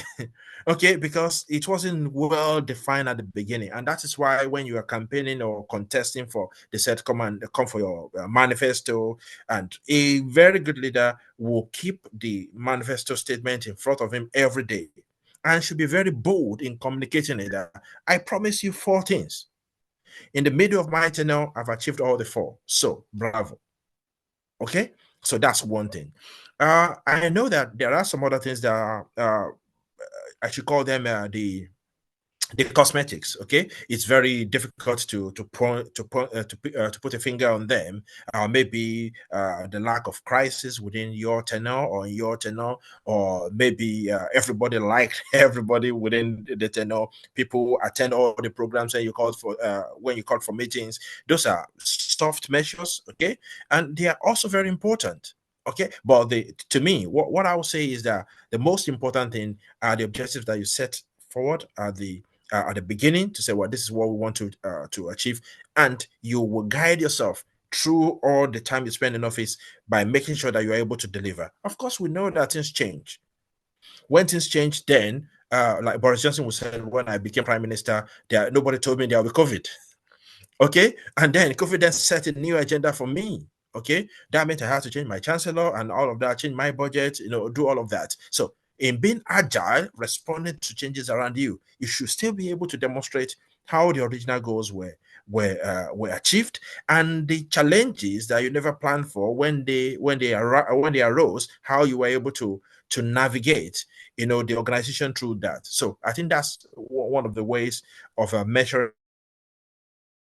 Okay, because it wasn't well defined at the beginning. And that is why when you are campaigning or contesting for, they said, come for your manifesto. And a very good leader will keep the manifesto statement in front of him every day and should be very bold in communicating it. I promise you 4 things. In the middle of my tenure, I've achieved all the 4. So, bravo. Okay, so that's one thing. I know that there are some other things that are, I should call them the cosmetics. Okay, it's very difficult to put a finger on them. Maybe the lack of crisis within your tenure or in your tenure, or maybe everybody liked everybody within the tenure. People attend all the programs that you called for when you called for meetings. Those are soft measures. Okay, and they are also very important. Okay, but to me, what I would say is that the most important thing are the objectives that you set forward at the beginning to say, well, this is what we want to achieve, and you will guide yourself through all the time you spend in office by making sure that you're able to deliver. Of course, we know that things change. When things change, then like Boris Johnson was saying, when I became prime minister, nobody told me there will be COVID. Okay, and then COVID then set a new agenda for me. Okay, that meant I had to change my chancellor and all of that, change my budget, do all of that. So in being agile, responding to changes around you, you should still be able to demonstrate how the original goals were achieved, and the challenges that you never planned for when they arose, how you were able to navigate the organization through that. So I think that's one of the ways of measuring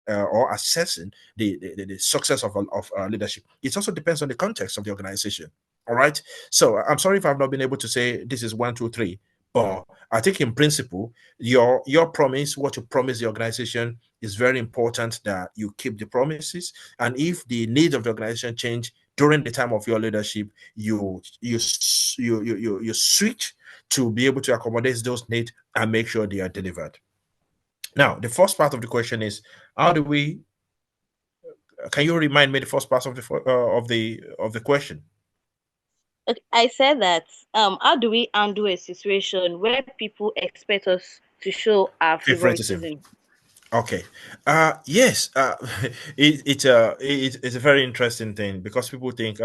or assessing the success of leadership. It also depends on the context of the organization. All right. So I'm sorry if I've not been able to say this is 1, 2, 3, but I think in principle, your promise, what you promise the organization, is very important that you keep the promises. And if the needs of the organization change during the time of your leadership, you switch to be able to accommodate those needs and make sure they are delivered. Now, the first part of the question is, how do we? Can you remind me the first part of the question? I said that. How do we handle a situation where people expect us to show our favoritism? Okay. Yes. It's a very interesting thing, because people think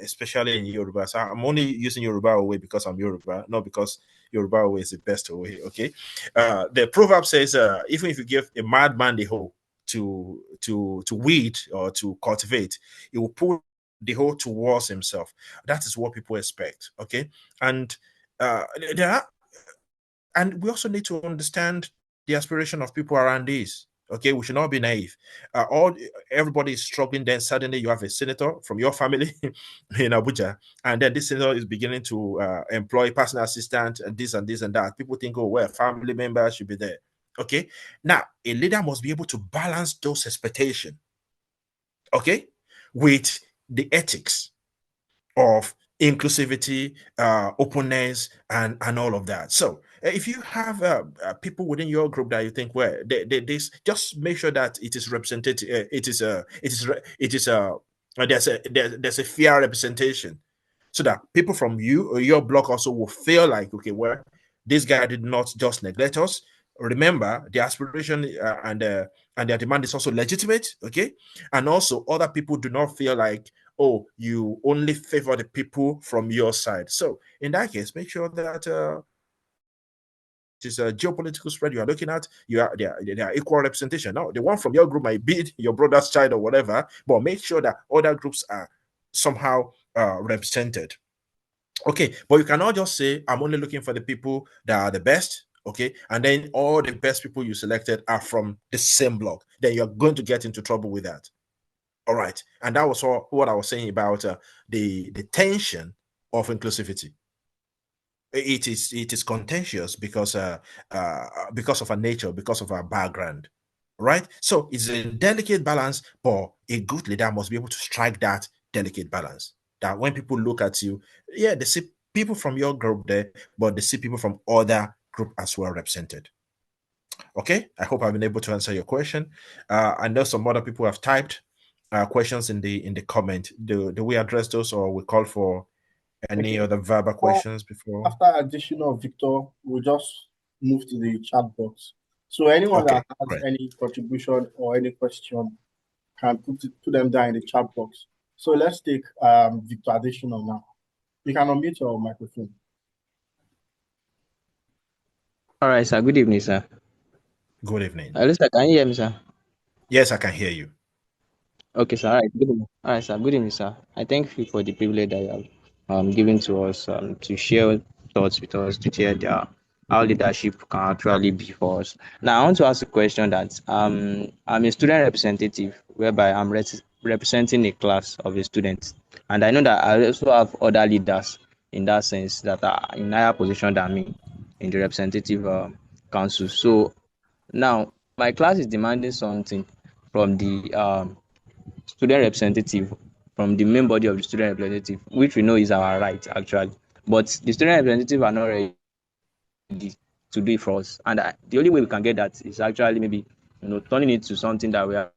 especially in Yoruba. So I'm only using Yoruba way because I'm Yoruba, not because Yoruba way is the best way. Okay. The proverb says, even if you give a madman the hoe to weed or to cultivate, he will pull the hoe towards himself. That is what people expect. Okay. And there are, and we also need to understand the aspiration of people around this. Okay, we should not be naive. Everybody is struggling. Then suddenly you have a senator from your family in Abuja, and then this senator is beginning to employ personal assistant and this and this and that. People think, oh, well, family members should be there. Okay, now a leader must be able to balance those expectations. Okay, with the ethics of inclusivity, openness, and all of that. So if you have people within your group that you think, well, they just make sure that it is represented. There's a fair representation, so that people from you or your block also will feel like, okay, well, this guy did not just neglect us. remember the aspiration and their demand is also legitimate, okay? And also other people do not feel like, oh, you only favor the people from your side. So in that case, make sure that it is a geopolitical spread you are looking at. They are equal representation. Now, the one from your group might be your brother's child or whatever, but make sure that other groups are somehow represented. Okay, but you cannot just say, I'm only looking for the people that are the best, okay, and then all the best people you selected are from the same block. Then you're going to get into trouble with that. All right, and that was what I was saying about the tension of inclusivity. It is contentious because of our nature, because of our background, right? So it's a delicate balance, but a good leader must be able to strike that delicate balance. That when people look at you, yeah, they see people from your group there, but they see people from other group as well represented. Okay, I hope I've been able to answer your question. I know some other people have typed questions in the comment. Do we address those, or we call for any other verbal questions before? After addition of Victor, we'll just move to the chat box. So anyone that has any contribution or any question can put them down in the chat box. So let's take Victor additional now. You can unmute your microphone. All right, sir. Good evening, sir. Good evening. Listen, can you hear me, sir? Yes, I can hear you. Okay, sir. All right. Good evening. All right, sir. Good evening, sir. I thank you for the privilege that you have given to us to share thoughts with us, to share how leadership can actually be for us. Now, I want to ask a question that I'm a student representative, whereby I'm representing a class of a student, and I know that I also have other leaders in that sense that are in higher position than me in the representative council. So now my class is demanding something from the student representative, from the main body of the student representative, which we know is our right actually. But the student representative are not ready to do it for us. And the only way we can get that is actually maybe turning it to something that we have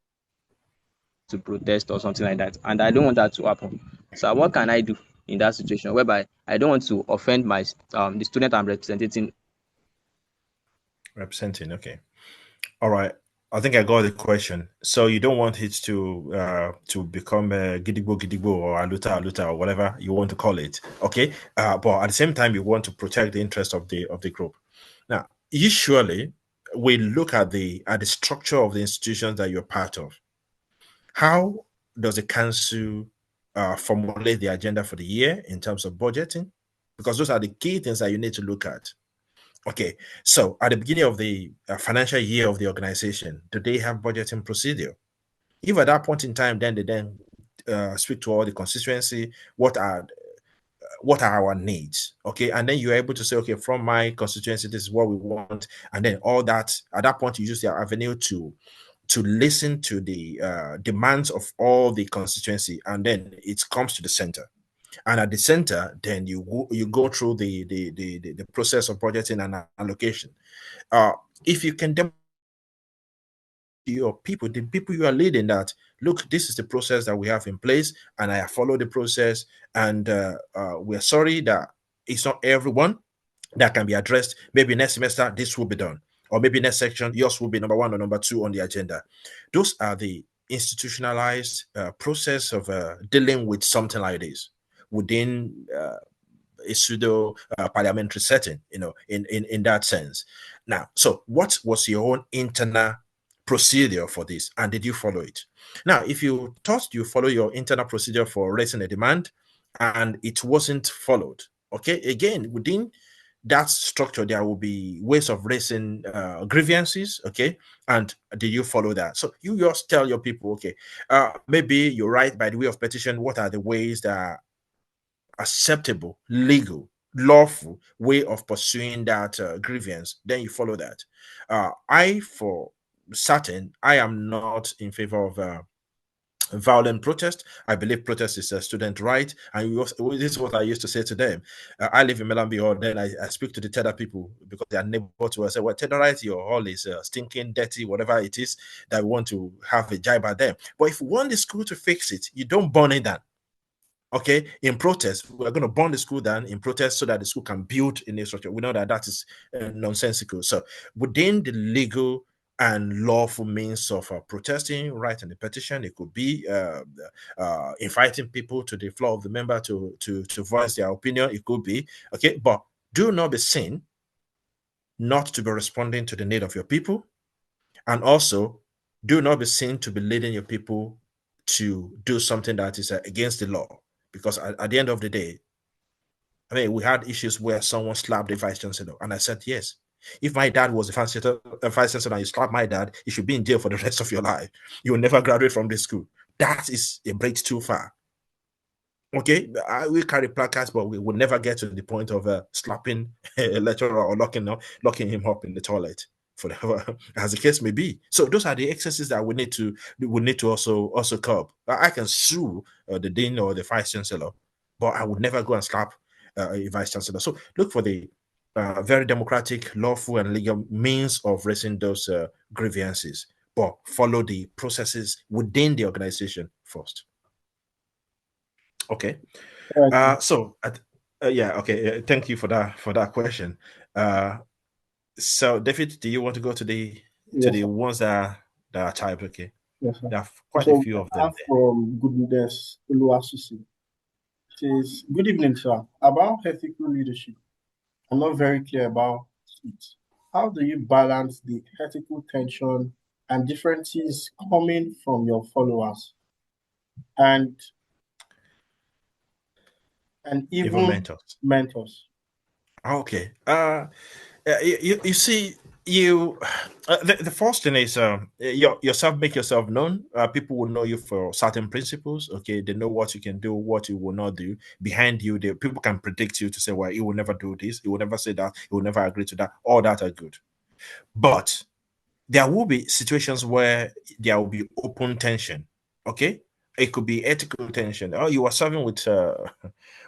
to protest or something like that. And I don't want that to happen. So what can I do in that situation whereby I don't want to offend my the student I'm representing? Okay. All right. I think I got the question. So you don't want it to become gidigbo gidigbo or aluta aluta or whatever you want to call it. Okay. But at the same time, you want to protect the interest of the group. Now, usually we look at the structure of the institutions that you're part of. How does the council formulate the agenda for the year in terms of budgeting? Because those are the key things that you need to look at. Okay, so at the beginning of the financial year of the organization, do they have budgeting procedure? If at that point in time, then they speak to all the constituency, what are our needs? Okay, and then you're able to say, okay, from my constituency, this is what we want, and then all that. At that point, you use your avenue to listen to the demands of all the constituency, and then it comes to the center. And at the center, then you go through the process of budgeting and allocation. If you can demonstrate to your people, the people you are leading, that look, this is the process that we have in place, and I follow the process, and we're sorry that it's not everyone that can be addressed. Maybe next semester this will be done, or maybe next section yours will be number 1 or number 2 on the agenda. Those are the institutionalized process of dealing with something like this within a pseudo parliamentary setting, in that sense. Now, so what was your own internal procedure for this, and did you follow it? Now, if you thought you follow your internal procedure for raising a demand and it wasn't followed, okay, again, within that structure, there will be ways of raising grievances, okay? And do you follow that? So you just tell your people, okay, maybe you write by the way of petition, what are the ways that are acceptable, legal, lawful way of pursuing that grievance, then you follow that. For certain, I am not in favor of violent protest. I believe protest is a student right, and this is what I used to say to them. I live in Melambi Hall, then I speak to the Tether people because they are neighbor to us. I say, well, Tether right, your hall is stinking, dirty, whatever it is that we want to have a jibe at them. But if you want the school to fix it, you don't burn it down. Okay, in protest, we're going to burn the school down in protest so that the school can build a new structure. We know that that is nonsensical. So within the legal and lawful means of protesting, writing a petition, it could be inviting people to the floor of the member to voice their opinion. It could be okay, but do not be seen not to be responding to the need of your people, and also do not be seen to be leading your people to do something that is against the law. Because at the end of the day, I mean, we had issues where someone slapped the vice chancellor, and I said yes. If my dad was a vice chancellor and you slap my dad, you should be in jail for the rest of your life. You will never graduate from this school. That is a bridge too far. Okay, we carry placards, but we will never get to the point of slapping a lecturer or locking him up in the toilet, forever, as the case may be. So those are the excesses that we need to also curb. I can sue the dean or the vice chancellor, but I would never go and slap a vice chancellor. So look for the very democratic, lawful, and legal means of raising those grievances, but follow the processes within the organization first. Okay. Yeah, okay. Thank you for that question. So David, do you want to go to the ones that are typed? Okay. Yes, sir. There are quite a few of them. From Goodness Uluwasusi says, "Good evening, sir. About ethical leadership, I'm not very clear about it. How do you balance the ethical tension and differences coming from your followers and even mentors?" Okay. You see, the first thing is yourself, make yourself known. People will know you for certain principles. Okay, they know what you can do, what you will not do. Behind you, people can predict you to say, well, he will never do this, he will never say that, he will never agree to that. All that are good, but there will be situations where there will be open tension. Okay, it could be ethical tension. Oh, you are serving with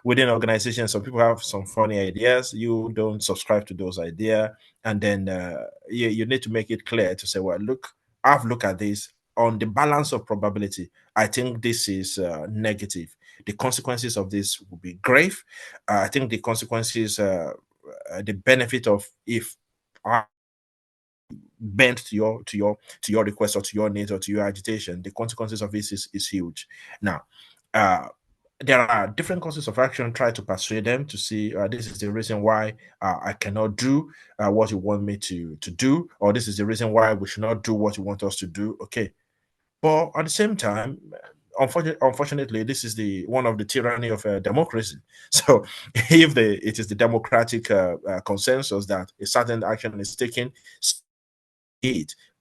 within organizations, some people have some funny ideas, you don't subscribe to those ideas, and then you need to make it clear to say, well, look, I've looked at this on the balance of probability. I think this is negative. The consequences of this will be grave. I think the consequences, the benefit of if I bent to your request or to your needs or to your agitation, the consequences of this is huge. Now, there are different courses of action. Try to persuade them to see this is the reason why I cannot do what you want me to do, or this is the reason why we should not do what you want us to do. Okay, but at the same time, unfortunately, this is the one of the tyranny of democracy. So, if it is the democratic consensus that a certain action is taken,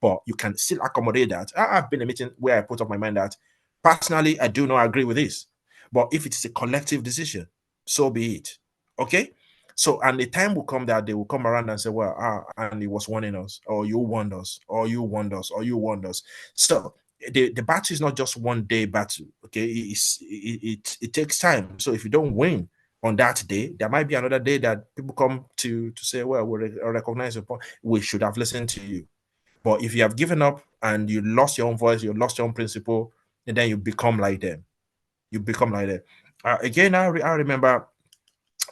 but you can still accommodate that. I've been in a meeting where I put up my mind that personally I do not agree with this, but if it is a collective decision, so be it. Okay. So, and the time will come that they will come around and say, well, and he was warning us, or you warned us, or you warned us, or you warned us. So the battle is not just one day battle. Okay, it takes time. So if you don't win on that day, there might be another day that people come to say, well, we recognize your point. We should have listened to you. But if you have given up and you lost your own voice, you lost your own principle, and then you become like them. You become like them. Again, I remember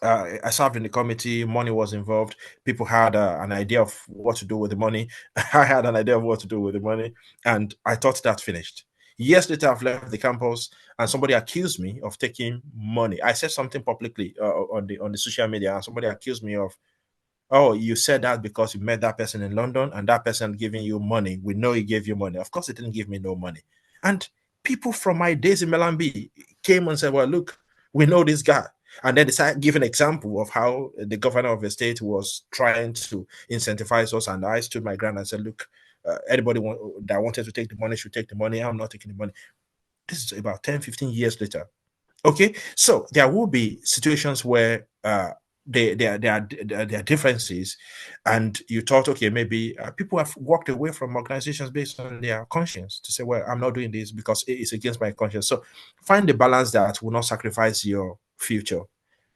I served in the committee, money was involved. People had an idea of what to do with the money. I had an idea of what to do with the money, and I thought that finished. Years later, I've left the campus, and somebody accused me of taking money. I said something publicly on the social media, and somebody accused me of, oh, you said that because you met that person in London and that person giving you money. We know he gave you money. Of course, he didn't give me no money. And people from my days in Melambi came and said, well, look, we know this guy. And then they started giving an example of how the governor of the state was trying to incentivize us. And I stood my ground and said, look, anybody that wanted to take the money should take the money. I'm not taking the money. This is about 10, 15 years later. Okay, so there will be situations where there are differences, and you thought, okay, maybe people have walked away from organizations based on their conscience to say, well, I'm not doing this because it is against my conscience. So find the balance that will not sacrifice your future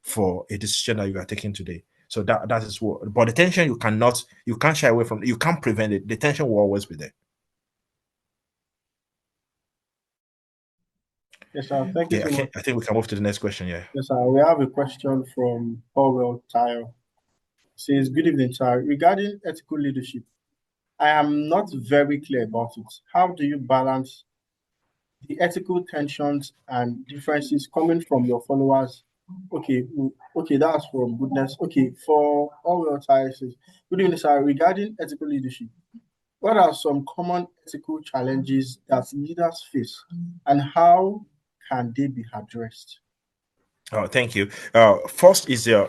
for a decision that you are taking today. So that is what. But the tension you can't shy away from. You can't prevent it. The tension will always be there. Yes, sir. Thank you so much. I think we can move to the next question. Yeah. Yes, sir. We have a question from Powell Tayo. Says, good evening, sir. Regarding ethical leadership, I am not very clear about it. How do you balance the ethical tensions and differences coming from your followers? Okay, that's from goodness. Okay, for all your says, good evening, sir. Regarding ethical leadership, what are some common ethical challenges that leaders face, and how can they be addressed? Oh, thank you. First is your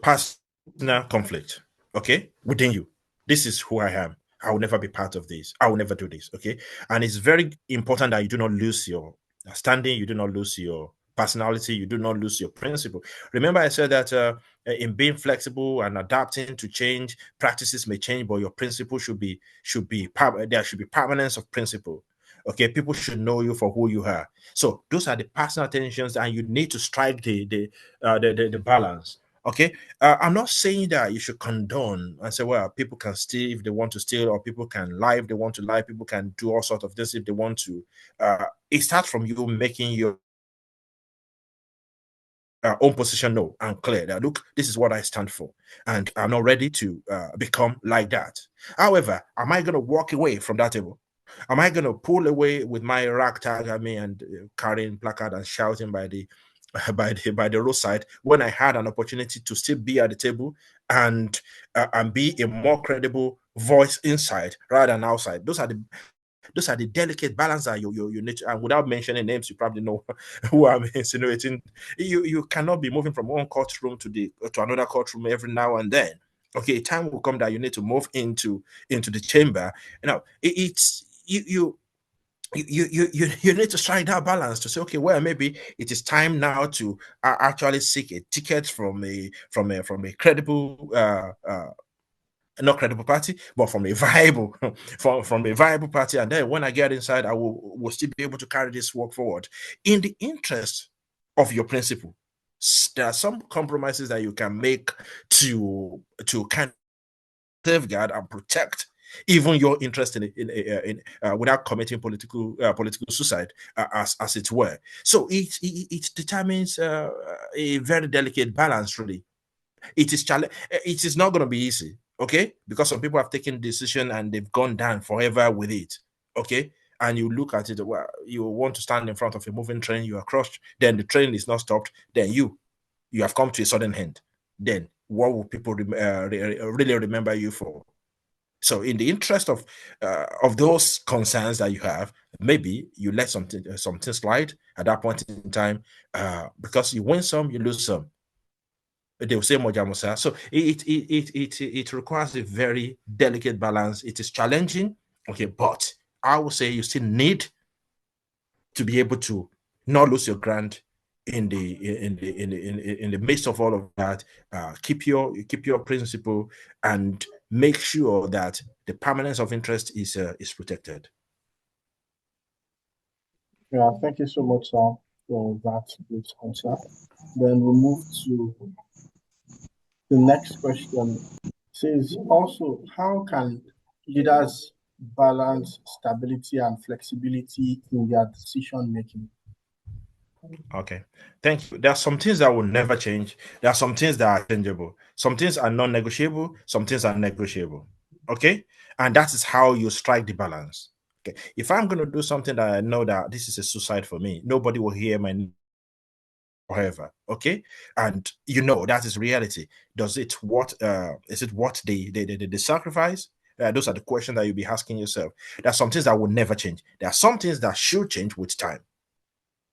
personal conflict. Okay, within you. This is who I am. I will never be part of this. I will never do this. Okay, and it's very important that you do not lose your standing. You do not lose your personality. You do not lose your principle. Remember, I said that in being flexible and adapting to change, practices may change, but your principle there should be permanence of principle. Okay, people should know you for who you are. So those are the personal tensions, and you need to strike the balance. Okay, I'm not saying that you should condone and say, well, people can steal if they want to steal, or people can lie if they want to lie. People can do all sorts of this if they want to. It starts from you making your own position known and clear that, look, this is what I stand for, and I'm not ready to become like that. However, am I going to walk away from that table? Am I going to pull away with my ragtag at me and carrying placard and shouting by the by the roadside when I had an opportunity to still be at the table and be a more credible voice inside rather than outside? Those are the delicate balance that you need to, and without mentioning names, you probably know who I'm insinuating. You cannot be moving from one courtroom to another courtroom every now and then. Okay, time will come that you need to move into the chamber. It's you need to strike that balance to say, okay, well, maybe it is time now to actually seek a ticket from a credible not credible party, but from a viable from a viable party. And then when I get inside, I will still be able to carry this work forward in the interest of your principle. There are some compromises that you can make to kind of safeguard and protect even your interest in without committing political suicide, as it were. So it determines a very delicate balance, really. It is not going to be easy, okay, because some people have taken decision and they've gone down forever with it, okay. And you look at it, well, you want to stand in front of a moving train, you are crushed, then the train is not stopped, then you have come to a sudden end. Then what will people really remember you for? So in the interest of those concerns that you have, maybe you let something slide at that point in time, because you win some, you lose some. They will say Mojamusa. So it requires a very delicate balance. It is challenging, okay, but I would say you still need to be able to not lose your ground in the midst of all of that. Keep your principle and make sure that the permanence of interest is protected. Yeah, thank you so much, sir, for that great answer. Then we move to the next question. It says also, how can leaders balance stability and flexibility in their decision making? Okay, thank you. There are some things that will never change. There are some things that are changeable. Some things are non-negotiable. Some things are negotiable. Okay, and that is how you strike the balance. Okay, if I'm going to do something that I know that this is a suicide for me, nobody will hear my name forever. Okay, and that is reality. Does it what is it what the sacrifice? Those are the questions that you'll be asking yourself. There are some things that will never change. There are some things that should change with time,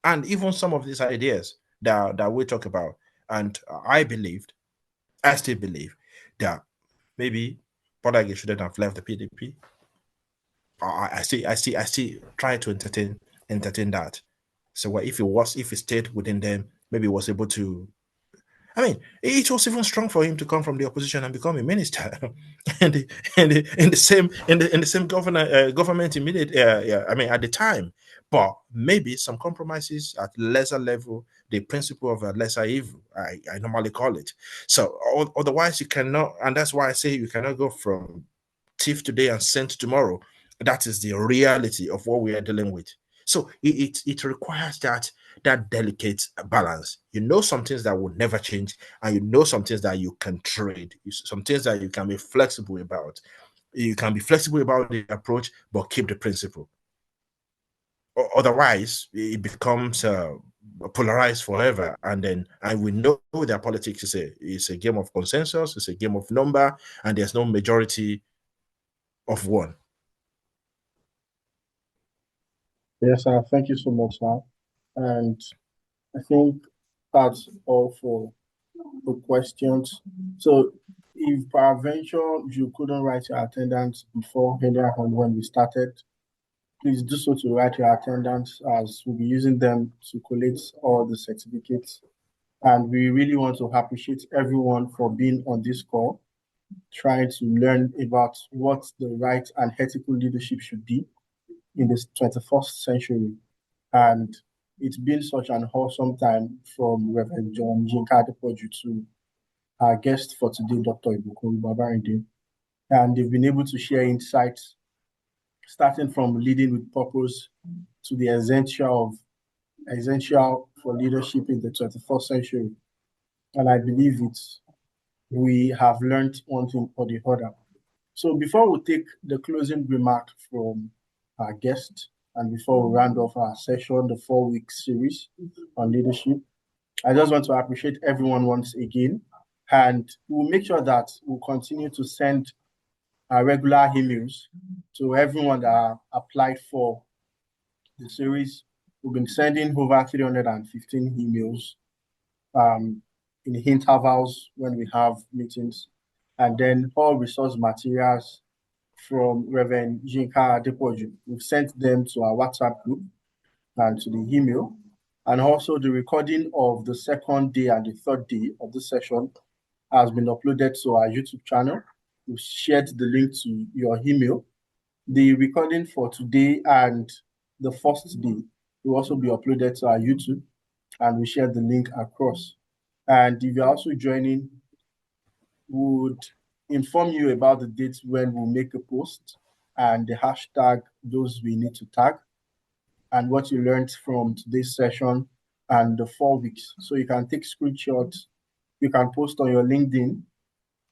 and even some of these ideas that we talk about. And I still believe that maybe Podage shouldn't have left the PDP. I still try to entertain that. So what if it stayed within them, maybe was able to. I mean, it was even strong for him to come from the opposition and become a minister, in the same government immediate. Yeah, I mean, at the time, but maybe some compromises at lesser level, the principle of a lesser evil, I normally call it. So otherwise, you cannot, and that's why I say you cannot go from thief today and saint tomorrow. That is the reality of what we are dealing with. So it requires that delicate balance. You know some things that will never change, and you know some things that you can trade, some things that you can be flexible about. You can be flexible about the approach, but keep the principle. Otherwise, it becomes polarized forever, and we know that politics is a game of consensus, it's a game of number, and there's no majority of one. Yes, sir. Thank you so much, sir. And I think that's all for the questions. So, if peradventure you couldn't write your attendance before earlier on when we started, please do so to write your attendance, as we'll be using them to collate all the certificates. And we really want to appreciate everyone for being on this call, trying to learn about what the right and ethical leadership should be in the 21st century. And it's been such an awesome time, from Reverend John Jinka Adepoju to our guest for today, Dr. Ibikunolu Babarinde. And they've been able to share insights, starting from leading with purpose to the essential for leadership in the 21st century. And I believe we have learned one thing or the other. So before we take the closing remark from our guest, and before we round off our session, the 4-week series on leadership, I just want to appreciate everyone once again. And we'll make sure that we'll continue to send our regular emails to everyone that applied for the series. We've been sending over 315 emails in intervals when we have meetings, and then all resource materials from Reverend Jinka Adepoju. We've sent them to our WhatsApp group and to the email, and also the recording of the second day and the third day of the session has been uploaded to our YouTube channel. We've shared the link to your email. The recording for today and the first day will also be uploaded to our YouTube, and we share the link across. And if you're also joining, we would inform you about the dates when we'll make a post and the hashtag those we need to tag, and what you learned from today's session and the 4 weeks. So you can take screenshots, you can post on your LinkedIn,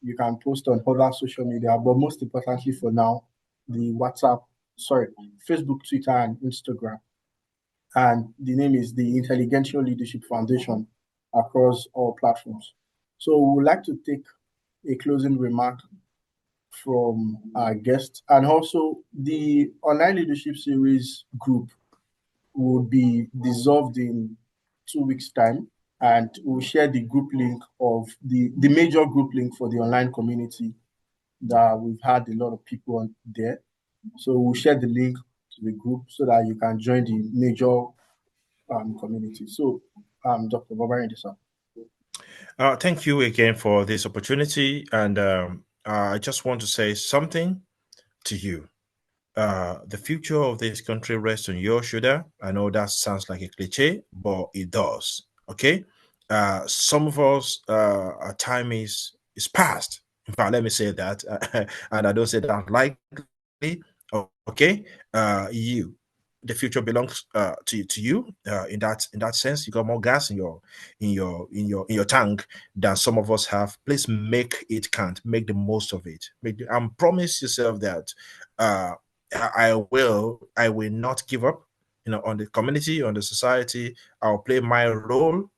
you can post on other social media, but most importantly for now, Facebook, Twitter, and Instagram. And the name is the Intelligentsia Leadership Foundation across all platforms. So we would like to take a closing remark from our guest, and also the online leadership series group will be dissolved in 2 weeks' time, and we'll share the group link of the major group link for the online community that we've had a lot of people on there. So we'll share the link to the group so that you can join the major community. So, Dr. Babarinde, sir. Thank you again for this opportunity, and I just want to say something to you. The future of this country rests on your shoulder. I know that sounds like a cliche, but it does. Okay. Some of us, our time is past. In fact, let me say that, and I don't say that lightly. Okay. You, the future belongs to you. In that sense, you got more gas in your tank than some of us have. Please make it count. Make the most of it. And promise yourself that. I will not give up, on the community, on the society. I'll play my role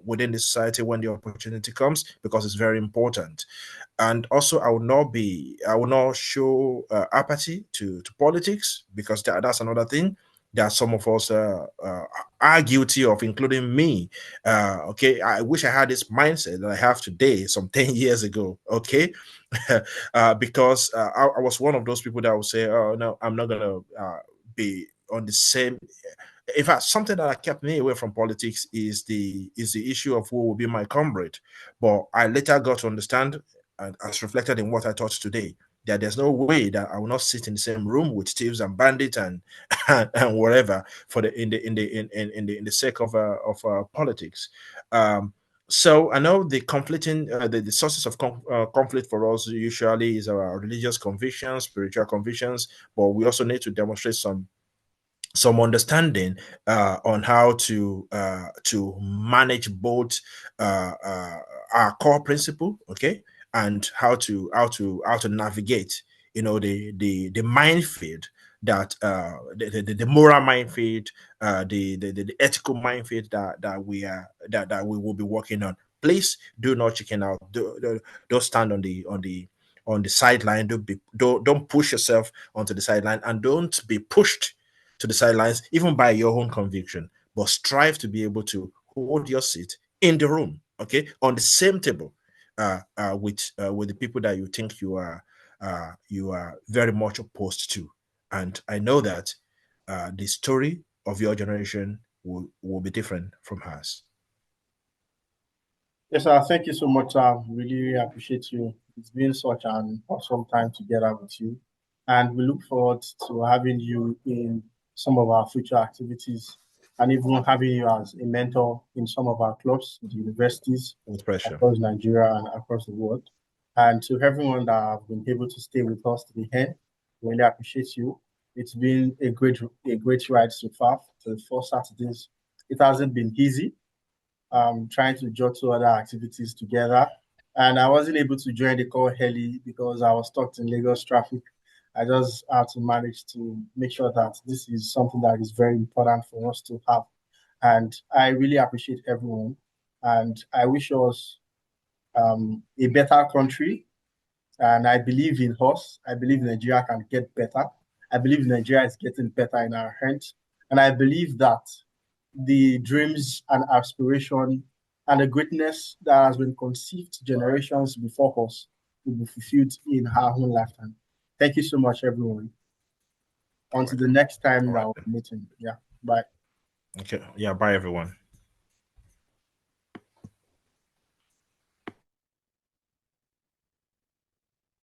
within the society when the opportunity comes, because it's very important. And also, I will not show apathy to politics, because that's another thing that some of us are guilty of, including me. Okay, I wish I had this mindset that I have today, some 10 years ago. Okay, because I was one of those people that would say, "Oh no, I'm not gonna be on the same." In fact, something that kept me away from politics is the issue of who will be my comrade. But I later got to understand, and as reflected in what I taught today, that there's no way that I will not sit in the same room with thieves and bandits and and whatever for the in the sake of politics. So I know the conflicting the sources of conflict for us usually is our religious convictions, spiritual convictions, but we also need to demonstrate some some understanding on how to manage both our core principle, okay, and how to navigate, the minefield that the moral minefield, the ethical minefield that we will be working on. Please do not chicken out. Don't stand on the sideline. Don't push yourself onto the sideline, and don't be pushed to the sidelines, even by your own conviction, but strive to be able to hold your seat in the room, okay, on the same table, with the people that you think you are very much opposed to. And I know that the story of your generation will be different from hers. Yes, sir. Thank you so much. I really appreciate you. It's been such an awesome time together with you. And we look forward to having you in some of our future activities and even having you as a mentor in some of our clubs, the universities With pressure. across Nigeria and across the world. And to everyone that have been able to stay with us to the end, really appreciate you. It's been a great ride so far. The 4 Saturdays. It hasn't been easy, trying to jot two other activities together. And I wasn't able to join the call early because I was stuck in Lagos traffic. I just had to manage to make sure that this is something that is very important for us to have. And I really appreciate everyone. And I wish us a better country. And I believe in us. I believe Nigeria can get better. I believe Nigeria is getting better in our hands. And I believe that the dreams and aspiration and the greatness that has been conceived generations before us will be fulfilled in our own lifetime. Thank you so much, everyone. Until the next time that we're meeting. Yeah. Bye. Okay. Yeah. Bye, everyone.